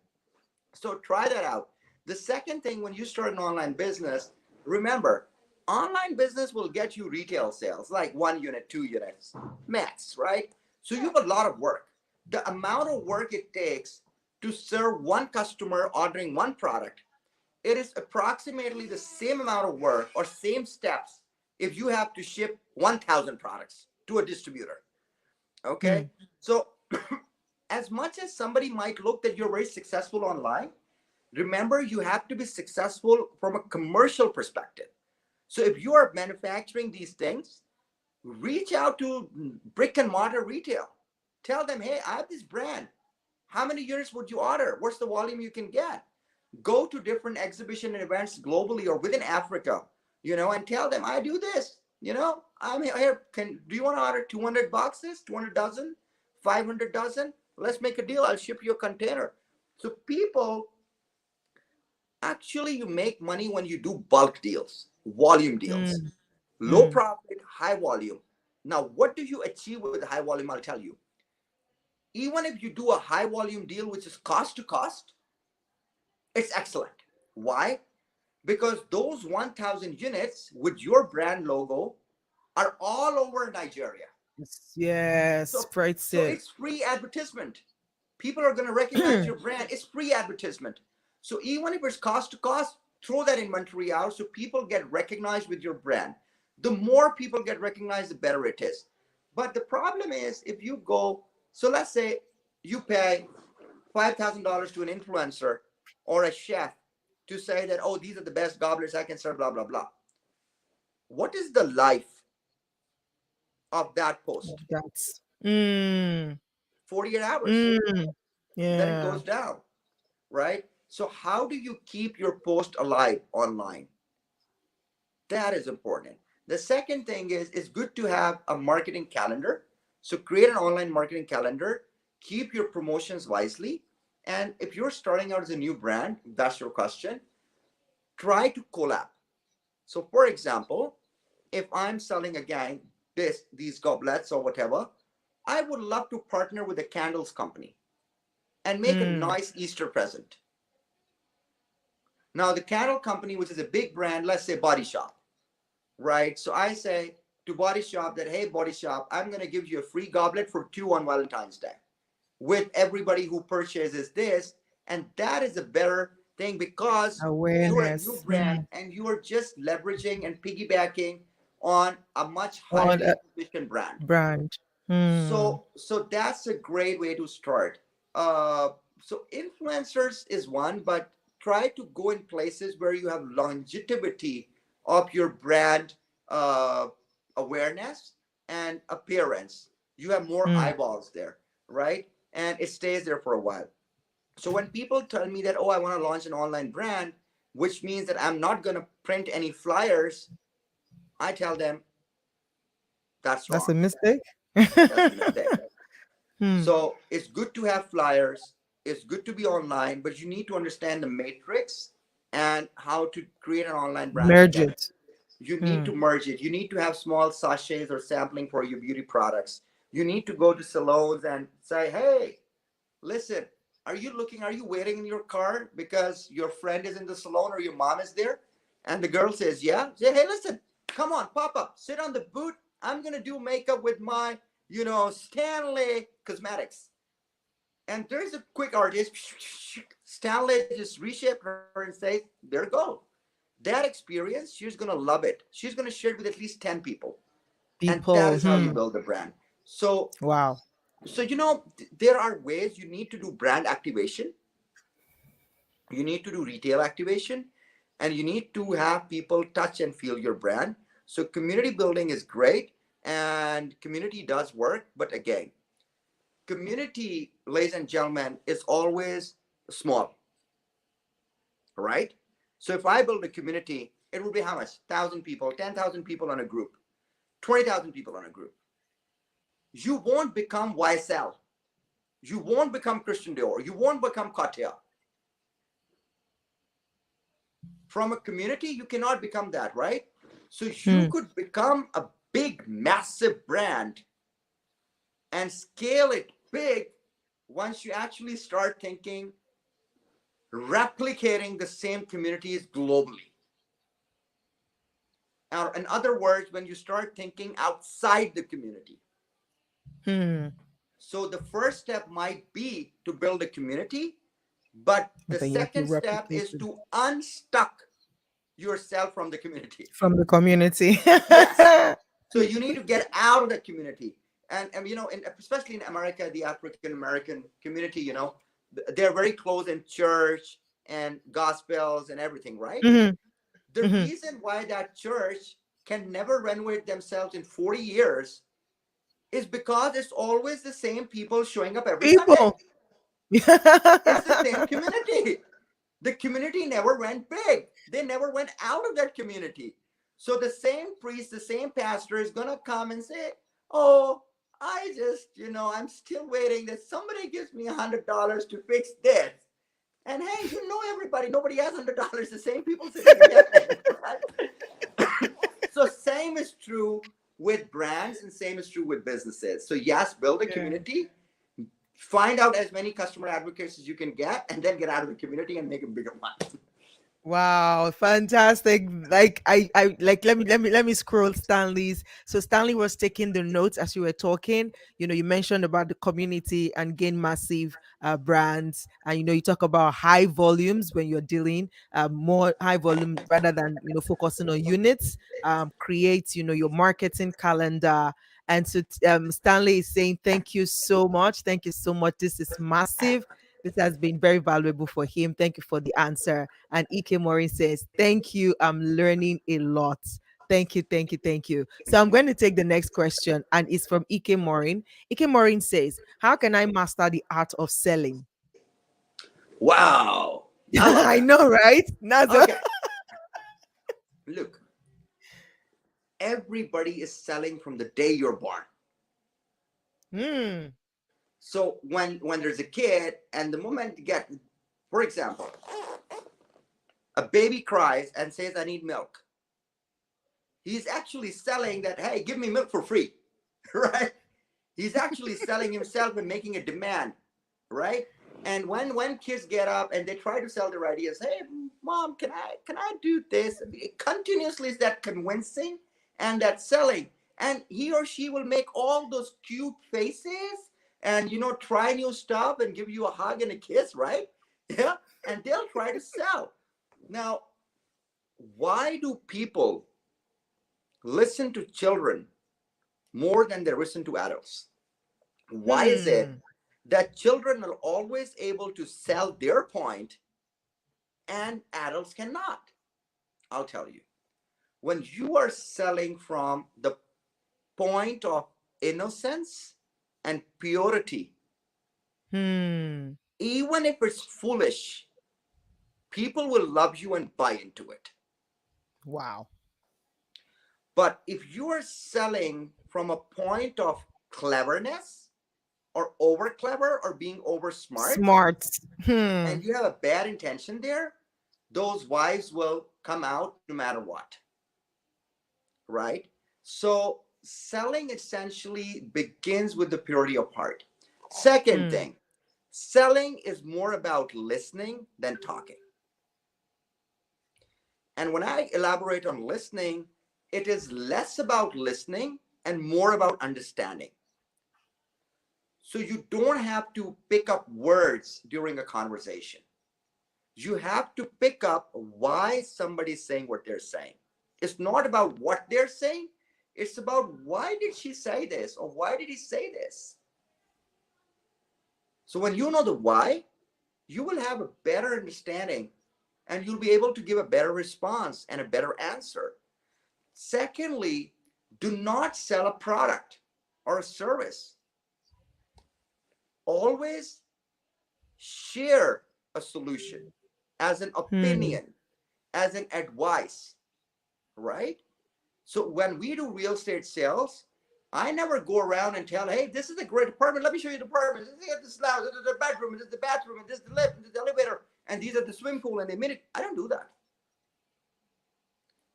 So try that out. The second thing, when you start an online business, remember, online business will get you retail sales, like 1 unit, 2 units, max, right? So you have a lot of work. The amount of work it takes to serve one customer ordering one product, it is approximately the same amount of work or same steps if you have to ship 1,000 products to a distributor. Okay. Mm. So as much as somebody might look that you're very successful online, remember you have to be successful from a commercial perspective. So if you are manufacturing these things, reach out to brick and mortar retail. Tell them, hey, I have this brand. How many units would you order? What's the volume you can get? Go to different exhibition and events globally or within Africa, and tell them, I do this. I'm here. Do you want to order 200 boxes, 200 dozen, 500 dozen? Let's make a deal. I'll ship you a container. So people, actually, you make money when you do bulk deals, volume deals, Mm. low Mm. profit, high volume. Now, what do you achieve with high volume? I'll tell you. Even if you do a high volume deal, which is cost to cost, it's excellent. Why? because those 1,000 units with your brand logo are all over Nigeria. Yes, So, spreads so it. it's free advertisement. People are going to recognize your brand. It's free advertisement. So even if it's cost to cost, throw that inventory out so people get recognized with your brand. The more people get recognized, the better it is. But the problem is if you go, so let's say you pay $5,000 to an influencer or a chef to say that, oh, these are the best gobblers I can serve, blah, blah, blah. What is the life of that post? That's 48 hours. mm, Then it yeah. goes down, right? So, how do you keep your post alive online? That is important. The second thing is it's good to have a marketing calendar. So, create an online marketing calendar, keep your promotions wisely. And if you're starting out as a new brand, that's your question, try to collab. So, for example, if I'm selling again these goblets or whatever, I would love to partner with a candles company and make a Mm, nice Easter present. Now, the candle company, which is a big brand, let's say Body Shop, right? So I say to Body Shop that, hey, Body Shop, I'm going to give you a free goblet for two on Valentine's Day with everybody who purchases this. And that is a better thing because you're a new awareness. brand and you are just leveraging and piggybacking on a much On a highly positioned brand. brand. Mm, So that's a great way to start. Uh, so influencers is one, but try to go in places where you have longevity of your brand uh, awareness and appearance. You have more mm. eyeballs there, right? And it stays there for a while. So when people tell me that, oh, I want to launch an online brand, which means that I'm not going to print any flyers, I tell them that's That's a wrong. mistake. That's a mistake. Hmm. So it's good to have flyers. It's good to be online, but you need to understand the matrix and how to create an online brand Merge together. it. You need Hmm. to merge it. You need to have small sachets or sampling for your beauty products. You need to go to salons and say, hey, listen, are you waiting in your car because your friend is in the salon or your mom is there? And the girl says, yeah. Say, hey, listen, come on, pop up, sit on the boot. I'm going to do makeup with my, Stanley Cosmetics. And there's a quick artist. Stanley just reshaped her and says, there you go. That experience, she's going to love it. She's going to share it with at least 10 people. And that People. is how you Hmm. build a brand. So, Wow. there are ways you need to do brand activation, you need to do retail activation, and you need to have people touch and feel your brand. So, community building is great and community does work. But again, community, ladies and gentlemen, is always small, right? So if I build a community, it will be how much? 1,000 people, 10,000 people on a group, 20,000 people on a group. You won't become YSL. You won't become Christian Dior. You won't become Cartier. From a community, you cannot become that, right? So you Hmm. could become a big, massive brand and scale it big once you actually start thinking replicating the same communities globally. Or in other words, when you start thinking outside the community. Hmm. So the first step might be to build a community, but But the then you have to second step replicate is it to unstuck yourself from the community. from the community. Yes. So you need to get out of the community. And especially in America, the African American community, they're very close in church and gospels and everything, right? Hmm. The Hmm. reason why that church can never renovate themselves in 40 years is because it's always the same people showing up every Sunday. People. It's the same community. The community never went big. They never went out of that community. So the same priest, the same pastor is going to come and say, oh, I just, I'm still waiting that somebody gives me $100 to fix this. And hey, everybody, nobody has $100. The same people sitting again. So same is true with brands and same is true with businesses. So yes, build a Yeah. community, find out as many customer advocates as you can get, and then get out of the community and make a bigger one. Wow, fantastic. Like I like let me scroll Stanley's. So Stanley was taking the notes as you were talking. You mentioned about the community and gain massive brands. And you talk about high volumes when you're dealing more high volume rather than focusing on units. Create your marketing calendar. And so Stanley is saying thank you so much. Thank you so much. This is massive. This has been very valuable for him. Thank you for the answer. And Ike Morin says, thank you. I'm learning a lot. Thank you, thank you, thank you. So I'm going to take the next question, and it's from Ike Morin. Ike Morin says, how can I master the art of selling? Wow, I love I that. know, right? Nazo. Okay, look, everybody is selling from the day you're born. Hmm. So when there's a kid, and the moment you get, for example, a baby cries and says, I need milk, he's actually selling that, hey, give me milk for free, right? He's actually selling himself and making a demand, right? And when kids get up and they try to sell their ideas, hey, mom, can I do this? Continuously is that convincing and that selling, and he or she will make all those cute faces and try new stuff and give you a hug and a kiss, right? Yeah, and they'll try to sell. Now, why do people listen to children more than they listen to adults? Why is it Hmm. that children are always able to sell their point and adults cannot? I'll tell you. When you are selling from the point of innocence and purity, Hmm. even if it's foolish, people will love you and buy into it. Wow. But if you are selling from a point of cleverness or over clever or being over smart, Smart. Hmm. and you have a bad intention there, those wives will come out no matter what, right? So selling essentially begins with the purity of heart. Second Hmm. thing, selling is more about listening than talking. And when I elaborate on listening, it is less about listening and more about understanding. So you don't have to pick up words during a conversation. You have to pick up why somebody's saying what they're saying. It's not about what they're saying, it's about why did she say this or why did he say this. So when you know the why, you will have a better understanding and you'll be able to give a better response and a better answer. Secondly, do not sell a product or a service. Always share a solution as an Hmm. opinion, as an advice, right? So when we do real estate sales, I never go around and tell, hey, this is a great apartment. Let me show you the apartment. This is the lounge, this is the bedroom, this is the bathroom, and this is the lift, and this is the elevator, and these are the swimming pool and the minute. I don't do that.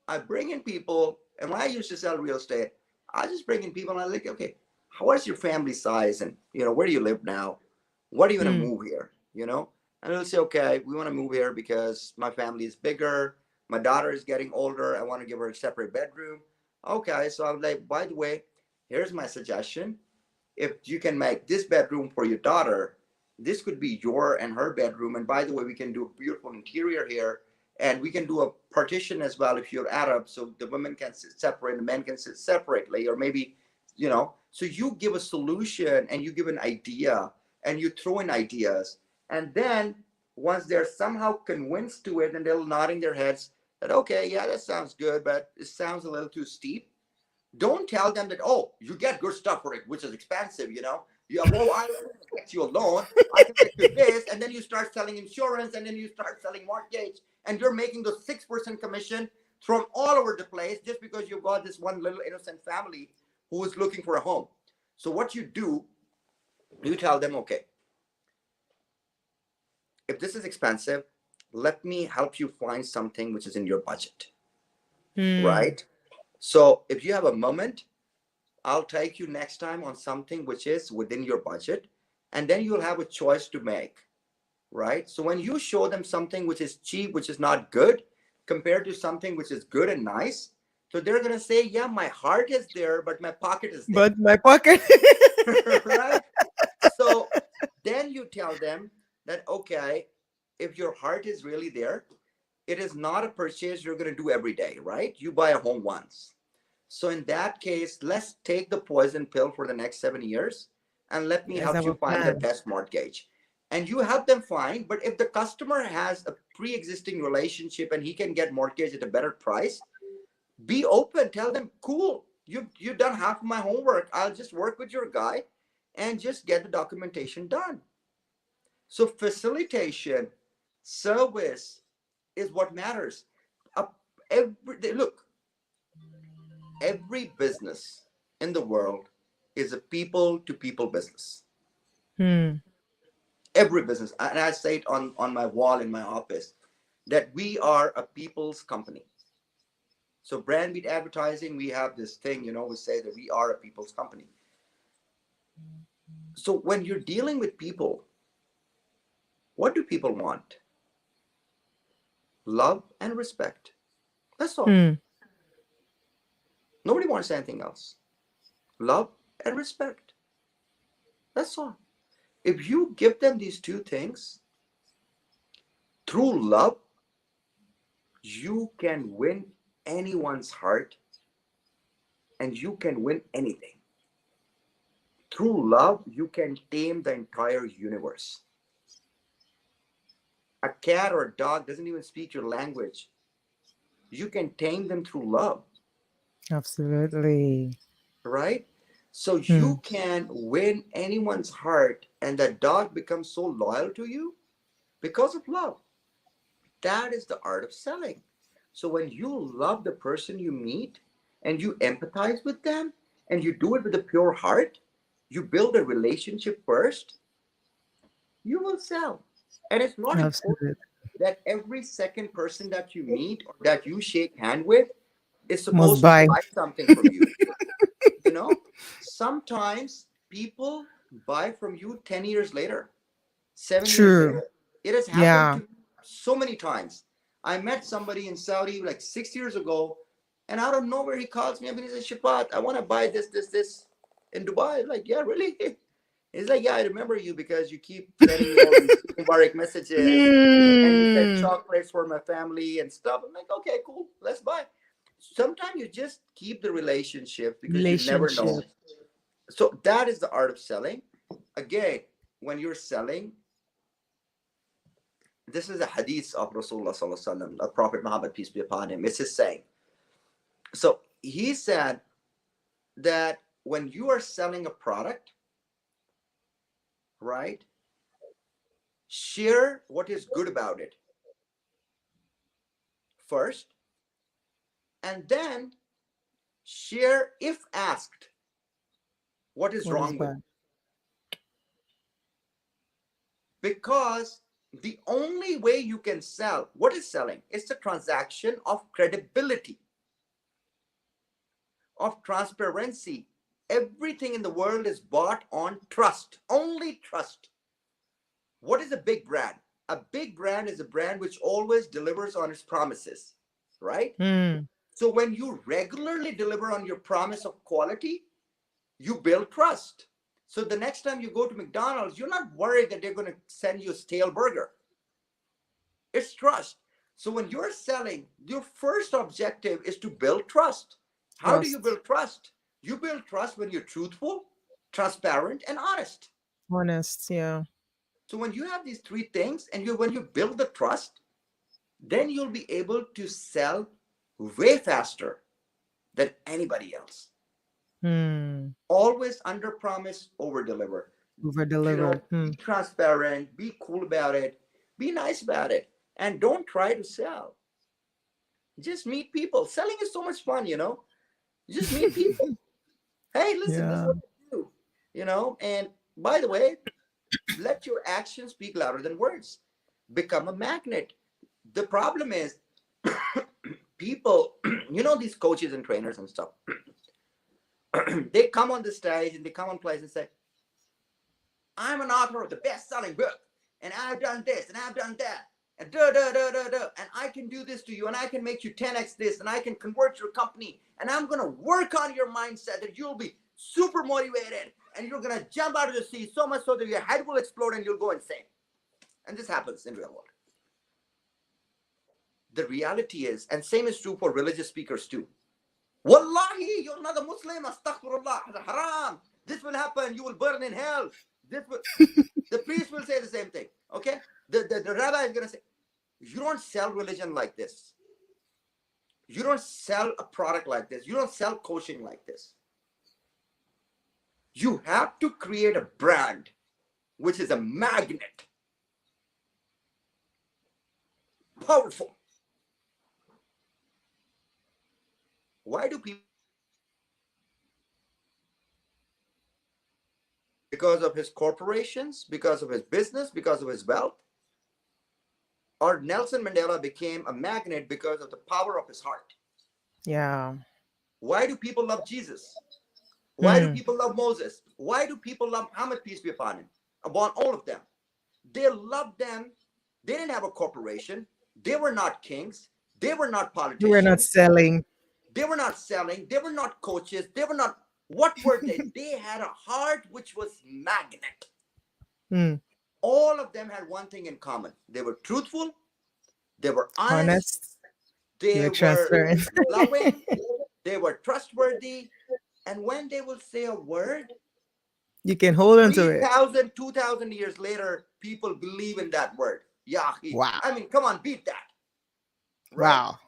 I bring in people, and when I used to sell real estate, I just bring in people and I like, okay, what is your family size, and where do you live now? What do you want to Hmm. move here? And they'll say, okay, we want to move here because my family is bigger. My daughter is getting older. I want to give her a separate bedroom. Okay, so I'm like, by the way, here's my suggestion. If you can make this bedroom for your daughter, this could be your and her bedroom. And by the way, we can do a beautiful interior here. And we can do a partition as well if you're Arab, so the women can sit separate, the men can sit separately, or maybe, So you give a solution and you give an idea and you throw in ideas. And then once they're somehow convinced to it and they're nodding their heads that, okay, yeah, that sounds good, but it sounds a little too steep. Don't tell them that, oh, you get good stuff for it, which is expensive. Yeah, well, I can get you a loan, I can get you this, and then you start selling insurance, and then you start selling mortgage, and you're making those 6% commission from all over the place just because you've got this one little innocent family who is looking for a home. So what you do, you tell them, okay, if this is expensive, let me help you find something which is in your budget, Hmm. right? So if you have a moment, I'll take you next time on something which is within your budget, and then you'll have a choice to make. right? So when you show them something which is cheap, which is not good, compared to something which is good and nice, so they're going to say, yeah, my heart is there, but my pocket is there. But my pocket. Right? So then you tell them that, okay, if your heart is really there, it is not a purchase you're going to do every day, right? You buy a home once. So in that case, let's take the poison pill for the next 7 years and let me Let's help have you a find the plan. best mortgage. And you help them find, but if the customer has a pre-existing relationship and he can get mortgage at a better price, be open. Tell them, cool, you've done half of my homework. I'll just work with your guy and just get the documentation done. So facilitation, service is what matters. Uh, look, every business in the world is a people to people business. Hmm. Every business, and I say it on my wall in my office, that we are a people's company. So Brandbeat advertising, we have this thing, we say that we are a people's company. So when you're dealing with people, what do people want? Love and respect. That's all. Hmm. Nobody wants anything else. Love and respect. That's all. If you give them these two things through love, you can win anyone's heart and you can win anything. Through love, you can tame the entire universe. A cat or a dog doesn't even speak your language. You can tame them through love, Absolutely. right? So Hmm. you can win anyone's heart, and that dog becomes so loyal to you because of love. That is the art of selling. So when you love the person you meet and you empathize with them and you do it with a pure heart, you build a relationship first, you will sell. And it's not important Absolutely. that every second person that you meet or that you shake hand with is Must supposed to buy. buy something from you. You know, sometimes people buy from you 10 years later, 7 years True. later. It has happened Yeah. to so many times. I met somebody in Saudi like 6 years ago, and out of nowhere he calls me up and he says, Shafaat, I want to buy this in Dubai. I'm like, yeah, really? He's like, yeah, I remember you because you keep sending me all these Mubarak messages and you send Hmm. chocolates for my family and stuff. I'm like, okay, cool, let's buy. Sometimes you just keep the relationship because you never know. Relationship. So that is the art of selling. Again, when you're selling, this is a hadith of Rasulullah Sallallahu Alaihi Wasallam, the Prophet Muhammad, peace be upon him. It's his saying. So he said that when you are selling a product, right, share what is good about it first, and then share, if asked, what is What is wrong with bad? it. Because the only way you can sell, what is selling? It's the transaction of credibility, of transparency. Everything in the world is bought on trust, only trust. What is a big brand? A big brand is a brand which always delivers on its promises, right? Hmm. So when you regularly deliver on your promise of quality, you build trust. So the next time you go to McDonald's, you're not worried that they're going to send you a stale burger. It's trust. So when you're selling, your first objective is to build trust. How do you Trust. build trust? You build trust when you're truthful, transparent, and honest. Honest. Yeah. So when you have these three things and when you build the trust, then you'll be able to sell way faster than anybody else. Hmm. Always under promise, over deliver. Over deliver. Be Hmm. transparent, be cool about it, be nice about it, and don't try to sell. Just meet people. Selling is so much fun. Just meet people. Hey, listen, this is Yeah. what I do. And by the way, let your actions speak louder than words. Become a magnet. The problem is people, these coaches and trainers and stuff, they come on the stage and they come on place and say, I'm an author of the best selling book. and I've done this, and I've done that, and da da da da da, and I can do this to you, and I can make you 10x this, and I can convert your company, and I'm gonna work on your mindset that you'll be super motivated, and you're gonna jump out of the seat so much so that your head will explode and you'll go insane. And this happens in real world. The reality is, and same is true for religious speakers too. Wallahi, you're not a Muslim, astaghfirullah, haram. This will happen, you will burn in hell. This will, the priest will say the same thing. Okay? The rabbi is gonna say, you don't sell religion like this. You don't sell a product like this. You don't sell coaching like this. You have to create a brand which is a magnet. Powerful. Why do people? Because of his corporations, because of his business, because of his wealth? Or Nelson Mandela became a magnet because of the power of his heart? Yeah. Why do people love Jesus? Why do Hmm. people love Moses? Why do people love Muhammad, peace be upon him? Upon all of them. They loved them. They didn't have a corporation. They were not kings. They were not We're not politicians. selling. They were not selling. They were not coaches. They were not. What were they? They had a heart which was magnet. Hmm. All of them had one thing in common. They were truthful. They were honest. Honest. You They were were transparent. loving. They were trustworthy. And when they will say a word, You can hold on to it. 3,000, 2,000 years later, people believe in that word. Yahi. Wow. I mean, come on, beat that. Right? Wow.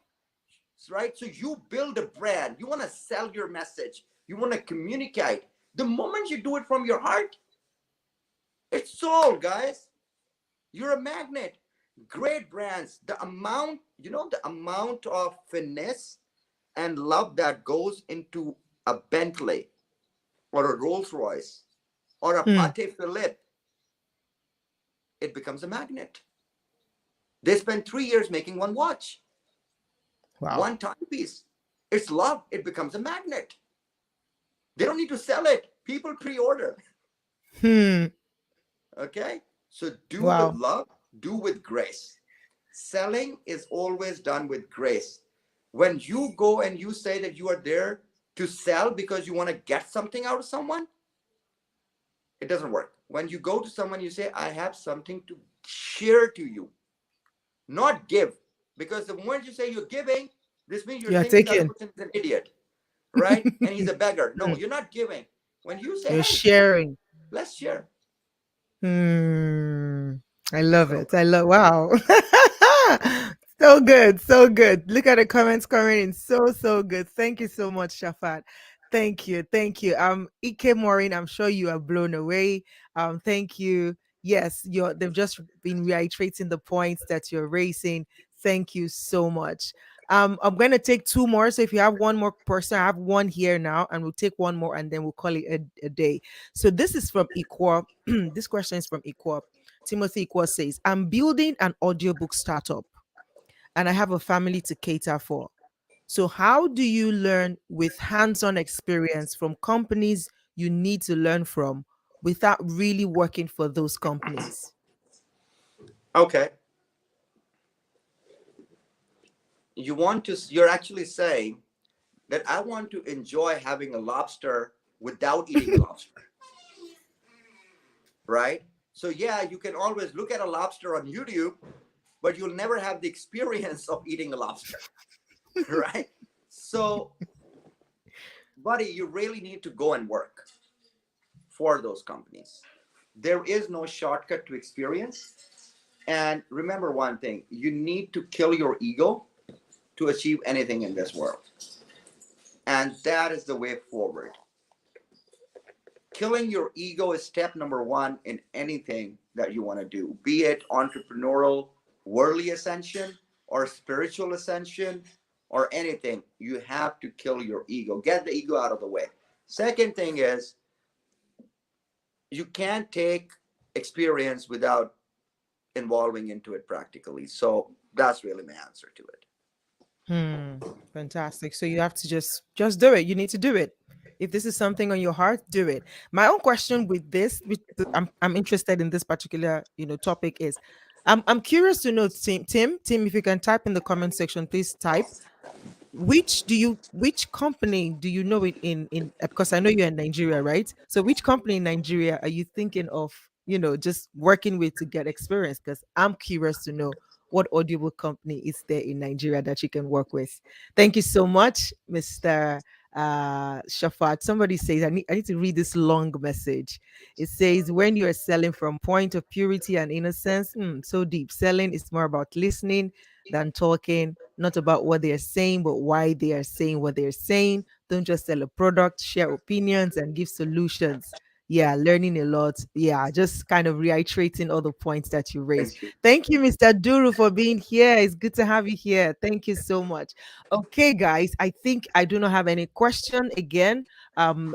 Right? So you build a brand. You want to sell your message. You want to communicate. The moment you do it from your heart, it's sold, guys. You're a magnet. Great brands. The amount, the amount of finesse and love that goes into a Bentley or a Rolls Royce or a Hmm. Patek Philippe, it becomes a magnet. They spend 3 years making one watch, Wow. one timepiece. It's love. It becomes a magnet. They don't need to sell it. People pre-order. Hmm. Okay? So do with Wow. love, do with grace. Selling is always done with grace. When you go and you say that you are there to sell because you want to get something out of someone, it doesn't work. When you go to someone, you say, I have something to share to you, not give. Because the moment you say you're giving, this means you're You are thinking the other taking. person is an idiot, right? And he's a beggar. Hmm. No, you're not giving. When you say, You're hey, sharing. let's share. Hmm. I love So it. I love. Wow. So good. So good. Look at the comments coming in. So good. Thank you so much, Shafat. Thank you. Thank you. Ike Maureen, I'm sure you are blown away. Thank you. Yes, they've just been reiterating the points that you're raising. Thank you so much. I'm gonna take two more. So if you have one more person, I have one here now, and we'll take one more and then we'll call it a day. So this is from Equal. This question is from Equal. Timothy Equal says, I'm building an audiobook startup and I have a family to cater for. So, how do you learn with hands on experience from companies you need to learn from without really working for those companies? okay, you're actually saying that I want to enjoy having a lobster without eating a lobster, right? So yeah, you can always look at a lobster on YouTube, but you'll never have the experience of eating a lobster, right? So, buddy, you really need to go and work for those companies. There is no shortcut to experience. And remember one thing, you need to kill your ego to achieve anything in this world. And that is the way forward. Killing your ego is step number one in anything that you want to do, be it entrepreneurial, worldly ascension, or spiritual ascension, or anything. You have to kill your ego, get the ego out of the way. Second thing is, you can't take experience without involving into it practically. So that's really my answer to it. Hmm. Fantastic. So you have to just do it. You need to do it. If this is something on your heart, do it. My own question with this, I'm interested in this particular topic is, I'm curious to know, Tim, if you can type in the comment section, please type which company do you know it in because I know you're in Nigeria, right? So which company in Nigeria are you thinking of, just working with to get experience? Because I'm curious to know what audible company is there in Nigeria that you can work with. Thank you so much, Mr. Shafaat. Somebody says I need to read this long message. It says, when you are selling from point of purity and innocence, so deep. Selling is more about listening than talking, not about what they're saying, but why they are saying what they're saying. Don't just sell a product, share opinions and give solutions. Yeah, learning a lot. Yeah, just kind of reiterating all the points that you raised. Thank you. Thank you, Mr. Duru, for being here. It's good to have you here. Thank you so much. Okay, guys, I think I do not have any question again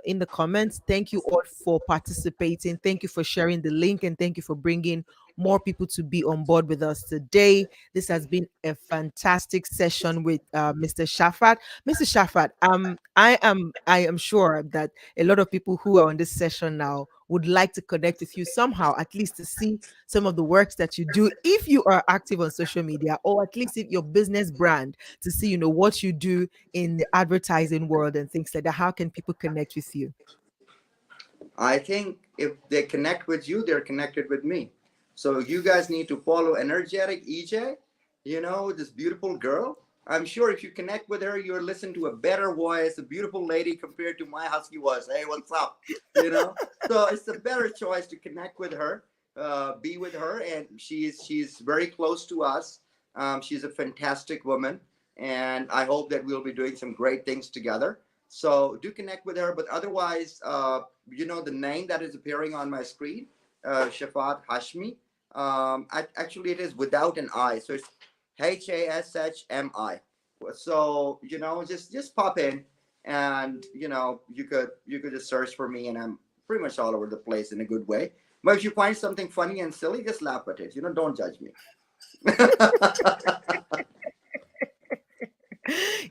in the comments. Thank you all for participating. Thank you for sharing the link and thank you for bringing more people to be on board with us today. This has been a fantastic session with Mr. Shafat. Mr. Shafat, I am sure that a lot of people who are on this session now would like to connect with you somehow, at least to see some of the works that you do if you are active on social media, or at least if your business brand, to see what you do in the advertising world and things like that. How can people connect with you? I think if they connect with you, they're connected with me. So you guys need to follow energetic EJ, this beautiful girl. I'm sure if you connect with her, you'll listen to a better voice, a beautiful lady compared to my husky voice. Hey, what's up? So it's a better choice to connect with her, be with her, and she's very close to us. She's a fantastic woman, and I hope that we'll be doing some great things together. So do connect with her. But otherwise, the name that is appearing on my screen, Shafaat Hashmi. Actually, it is without an I, so it's Hashmi. So just pop in, and you could just search for me, and I'm pretty much all over the place in a good way. But if you find something funny and silly, just laugh at it. Don't judge me.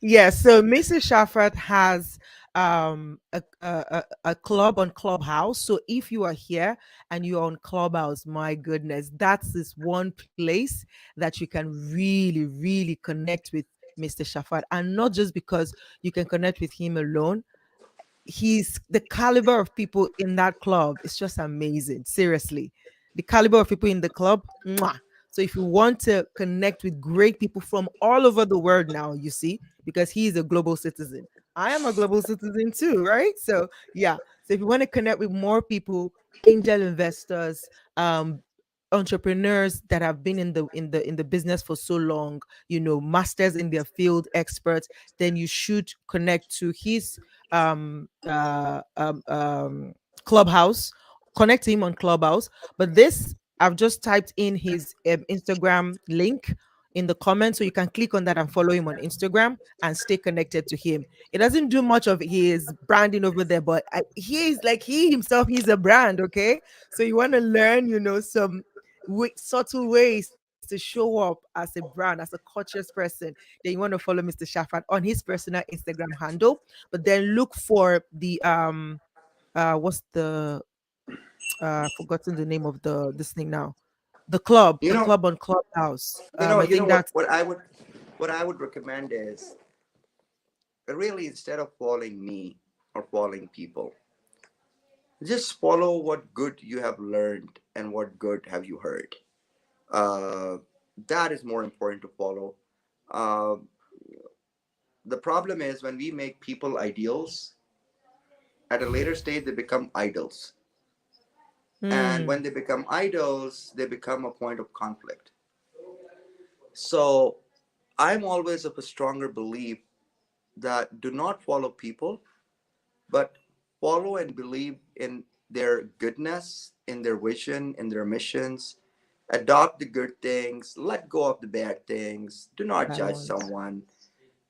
Yes, so Mrs. Shafat has a club on Clubhouse. So if you are here and you're on Clubhouse, my goodness, that's this one place that you can really, really connect with Mr. Shafat. And not just because you can connect with him alone, he's the caliber of people in that club is just amazing. Seriously, the caliber of people in the club. Mwah. So if you want to connect with great people from all over the world now, you see, because he is a global citizen. I am a global citizen too, right? So yeah. So if you want to connect with more people, angel investors, entrepreneurs that have been in the business for so long, masters in their field, experts, then you should connect to his um uh um, um Clubhouse. Connect to him on Clubhouse. But this, I've just typed in his Instagram link in the comments, so you can click on that and follow him on Instagram and stay connected to him. It doesn't do much of his branding over there, but he is like, he himself, he's a brand. Okay, so you want to learn, some subtle ways to show up as a brand, as a conscious person, then you want to follow Mr. Shafat on his personal Instagram handle. But then look for the what's the forgotten the name of the this thing now. you The know, club on Clubhouse. you I know think that's what I would recommend is, really, instead of following me or following people, just follow what good you have learned and what good have you heard. Uh, that is more important to follow. Uh, the problem is when we make people ideals, at a later stage they become idols. And when hmm, they become idols, they become a point of conflict. So I'm always of a stronger belief that do not follow people, but follow and believe in their goodness, in their vision, in their missions. Adopt the good things, let go of the bad things, do not bad judge ones. someone,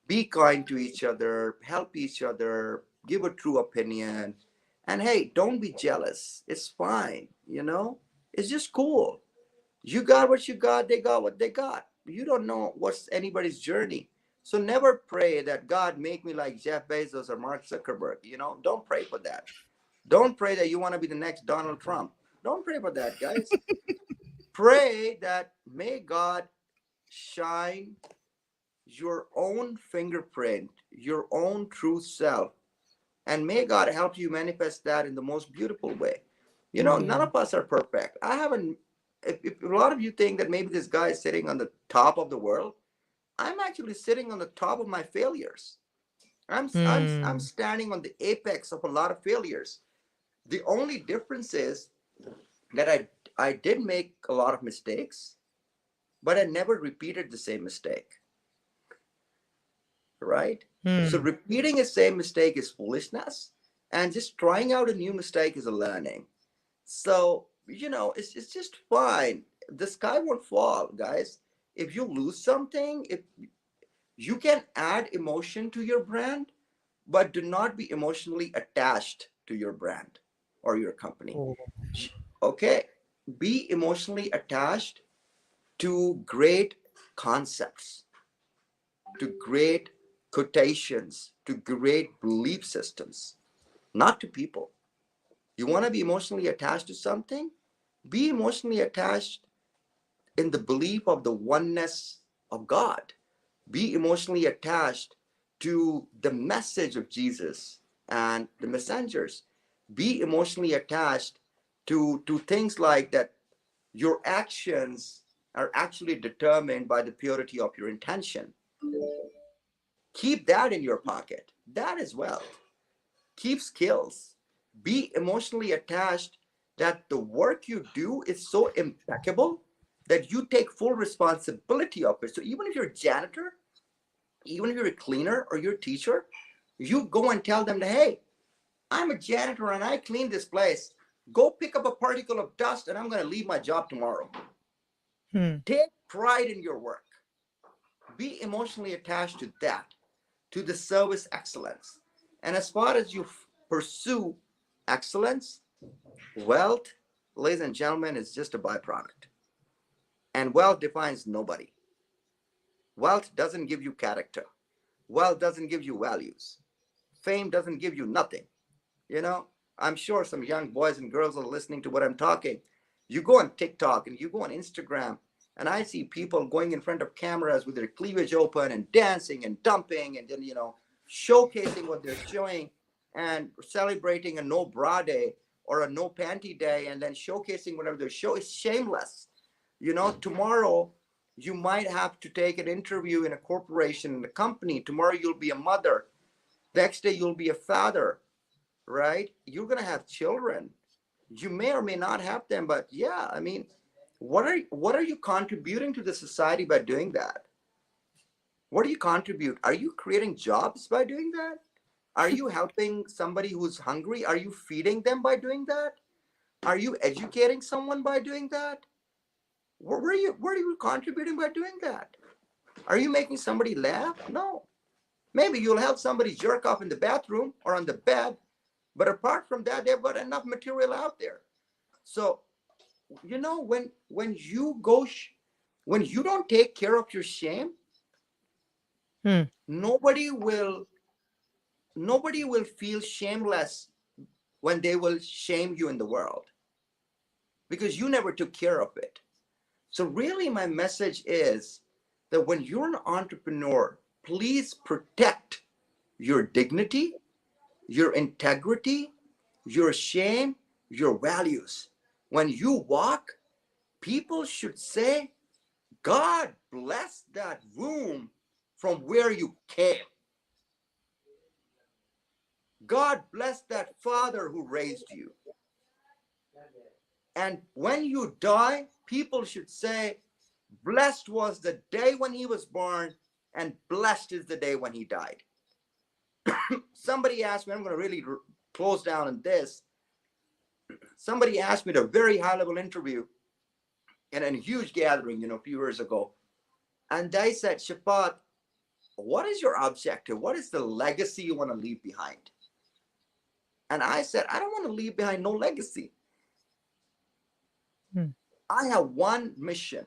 be kind to each other, help each other, give a true opinion. And hey, don't be jealous. It's fine. It's just cool. You got what you got, they got what they got. You don't know what's anybody's journey. So never pray that God make me like Jeff Bezos or Mark Zuckerberg. Don't pray for that. Don't pray that you want to be the next Donald Trump. Don't pray for that, guys. Pray that may God shine your own fingerprint, your own true self, and may God help you manifest that in the most beautiful way. None of us are perfect. I haven't. If a lot of you think that maybe this guy is sitting on the top of the world, I'm actually sitting on the top of my failures. I'm Hmm. standing on the apex of a lot of failures. The only difference is that I did make a lot of mistakes, but I never repeated the same mistake, right? So Hmm. repeating the same mistake is foolishness, and just trying out a new mistake is a learning. So it's just fine. The sky won't fall, guys. If you lose something, if you can add emotion to your brand, but do not be emotionally attached to your brand or your company. Oh. Okay, be emotionally attached to great concepts, to great quotations, to great belief systems, not to people. You want to be emotionally attached to something? Be emotionally attached in the belief of the oneness of God. Be emotionally attached to the message of Jesus and the messengers. Be emotionally attached to things like that. Your actions are actually determined by the purity of your intention. Keep that in your pocket. That is wealth. Keep skills. Be emotionally attached that the work you do is so impeccable that you take full responsibility of it. So even if you're a janitor, even if you're a cleaner or you're a teacher, you go and tell them that, hey, I'm a janitor and I clean this place. Go pick up a particle of dust and I'm going to leave my job tomorrow. Hmm. Take pride in your work. Be emotionally attached to that, to the service excellence. And as far as you pursue excellence, wealth, ladies and gentlemen, is just a byproduct. And wealth defines nobody. Wealth doesn't give you character. Wealth doesn't give you values. Fame doesn't give you nothing. You know, I'm sure some young boys and girls are listening to what I'm talking. You go on TikTok and you go on Instagram, and I see people going in front of cameras with their cleavage open and dancing and dumping and then, showcasing what they're showing and celebrating a no bra day or a no panty day and then showcasing whatever they show is shameless. Tomorrow you might have to take an interview in a corporation, in a company. Tomorrow you'll be a mother. Next day you'll be a father, right? You're going to have children. You may or may not have them, but yeah, I mean, what are you contributing to the society by doing that? What do you contribute? Are you creating jobs by doing that? Are you helping somebody who's hungry? Are you feeding them by doing that? Are you educating someone by doing that? Where are you contributing by doing that? Are you making somebody laugh? No. Maybe you'll help somebody jerk off in the bathroom or on the bed, but apart from that, they've got enough material out there. So, when you go, when you don't take care of your shame, Hmm. nobody will nobody will feel shameless when they will shame you in the world because you never took care of it. So really my message is that when you're an entrepreneur, please protect your dignity, your integrity, your shame, your values. When you walk, people should say, God bless that room from where you came. God bless that father who raised you. And when you die, people should say, blessed was the day when he was born, and blessed is the day when he died. Somebody asked me, I'm going to really close down on this. Somebody asked me at a very high level interview in a huge gathering, a few years ago. And they said, Shafaat, what is your objective? What is the legacy you want to leave behind? And I said, I don't want to leave behind no legacy. Hmm. I have one mission.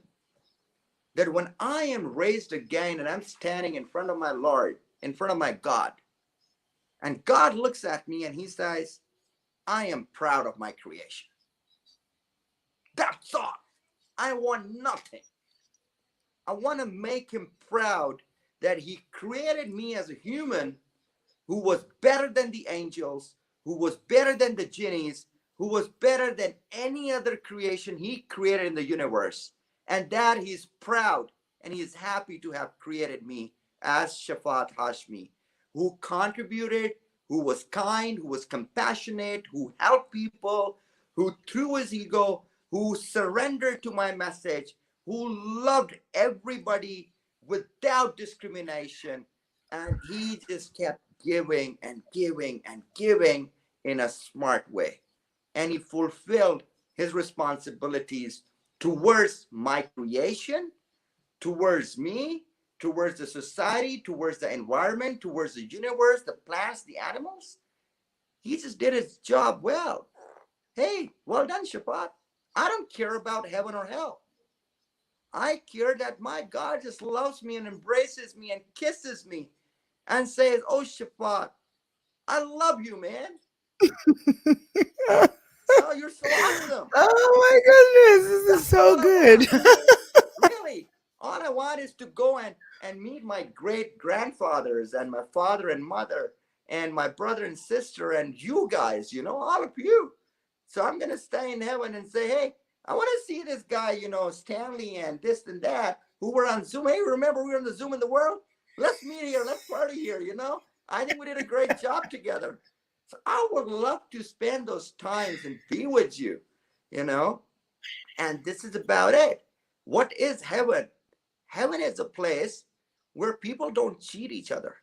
that when I am raised again and I'm standing in front of my Lord, in front of my God, and God looks at me and he says, I am proud of my creation. That's all. I want nothing. I want to make him proud that he created me as a human who was better than the angels, who was better than the genies, who was better than any other creation he created in the universe. And that he's proud and he is happy to have created me as Shafaat Hashmi, who contributed, who was kind, who was compassionate, who helped people, who threw his ego, who surrendered to my message, who loved everybody without discrimination. And he just kept giving and giving and giving in a smart way. And he fulfilled his responsibilities towards my creation, towards me, towards the society, towards the environment, towards the universe, the plants, the animals. He just did his job well. Hey, well done, Shafaat. I don't care about heaven or hell. I care that my God just loves me and embraces me and kisses me and says, oh, Shafaat, I love you, man. Oh, you're so awesome. Oh my goodness, this is That's so all I good. want. Really. All I want is to go and meet my great grandfathers and my father and mother and my brother and sister and you guys, all of you. So I'm going to stay in heaven and say, hey, I want to see this guy, Stanley and this and that, who were on Zoom. Hey, remember we were on the Zoom in the world? Let's meet here. Let's party here. I think we did a great job together. So I would love to spend those times and be with you, you know? And this is about it. What is heaven? Heaven is a place where people don't cheat each other,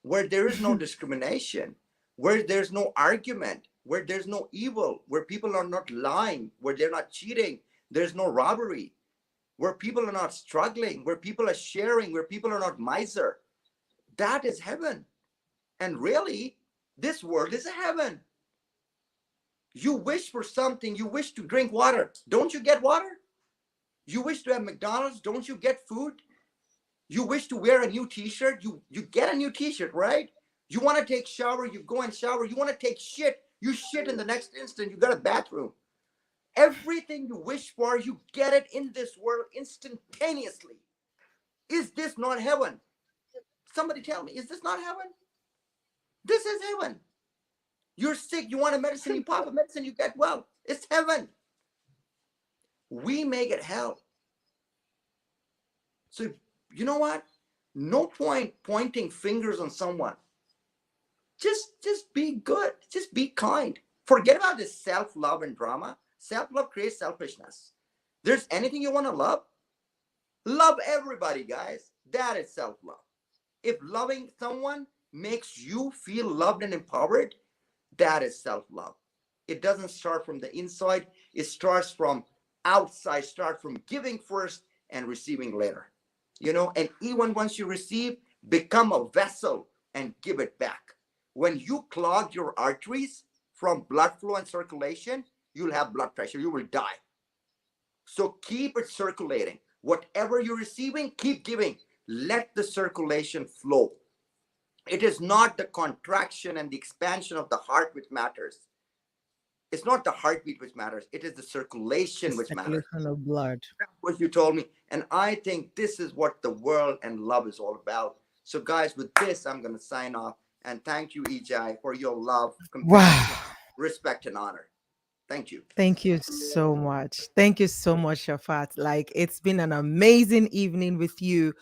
where there is no discrimination, where there's no argument, where there's no evil, where people are not lying, where they're not cheating, there's no robbery, where people are not struggling, where people are sharing, where people are not miser. That is heaven. And really, this world is a heaven. You wish for something, you wish to drink water. Don't you get water? You wish to have McDonald's, don't you get food? You wish to wear a new t-shirt, you get a new t-shirt, right? You want to take shower, you go and shower. You want to take shit, you shit in the next instant, you got a bathroom. Everything you wish for, you get it in this world instantaneously. Is this not heaven? Somebody tell me, is this not heaven? This is heaven. You're sick, you want a medicine, you pop a medicine, you get well. It's heaven. We make it hell. So you know what? No point pointing fingers on someone. Just be good. Just be kind. Forget about this self-love and drama. Self-love creates selfishness. There's anything you want to love everybody, guys. That is self-love. If loving someone makes you feel loved and empowered, that is self-love. It doesn't start from the inside. It starts from outside. Start from giving first and receiving later. And even once you receive, become a vessel and give it back. When you clog your arteries from blood flow and circulation, you'll have blood pressure. You will die. So keep it circulating. Whatever you're receiving, keep giving. Let the circulation flow. It is not the contraction and the expansion of the heart which matters. It's not the heartbeat which matters. It is the circulation which matters. Circulation of blood. That's what you told me. And I think this is what the world and love is all about. So guys, with this, I'm going to sign off. And thank you, Ejai, for your love, compassion, Wow. respect, and honor. Thank you. Thank you so much. Thank you so much, Shafat. Like, it's been an amazing evening with you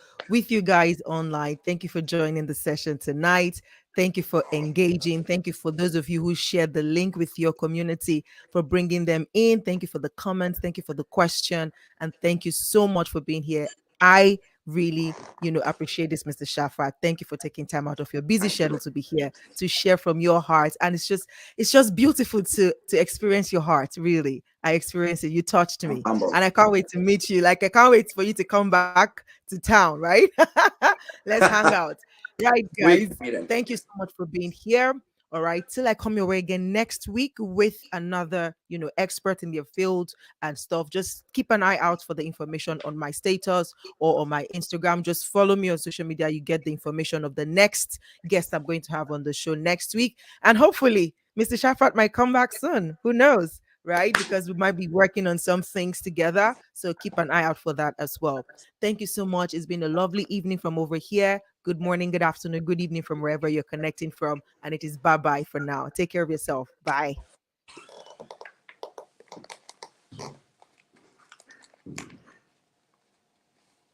guys online. Thank you for joining the session tonight. Thank you for engaging. Thank you for those of you who shared the link with your community for bringing them in. Thank you for the comments. Thank you for the question. And thank you so much for being here. I really, appreciate this, Mr. Shafat. Thank you for taking time out of your busy Thank you. schedule to be here to share from your heart. And it's just beautiful to experience your heart. Really, I experienced it. You touched I'm me, humbled. and I can't wait to meet you. Like, I can't wait for you to come back to town, right? Let's hang out. Right, We guys, can meet him. thank you so much for being here. All right. Till I come your way again next week with another, expert in their field and stuff. Just keep an eye out for the information on my status or on my Instagram. Just follow me on social media. You get the information of the next guest I'm going to have on the show next week. And hopefully, Mr. Shafaat might come back soon. Who knows? Right? Because we might be working on some things together. So keep an eye out for that as well. Thank you so much. It's been a lovely evening from over here. Good morning, good afternoon, good evening from wherever you're connecting from. And it is bye bye for now. Take care of yourself. Bye.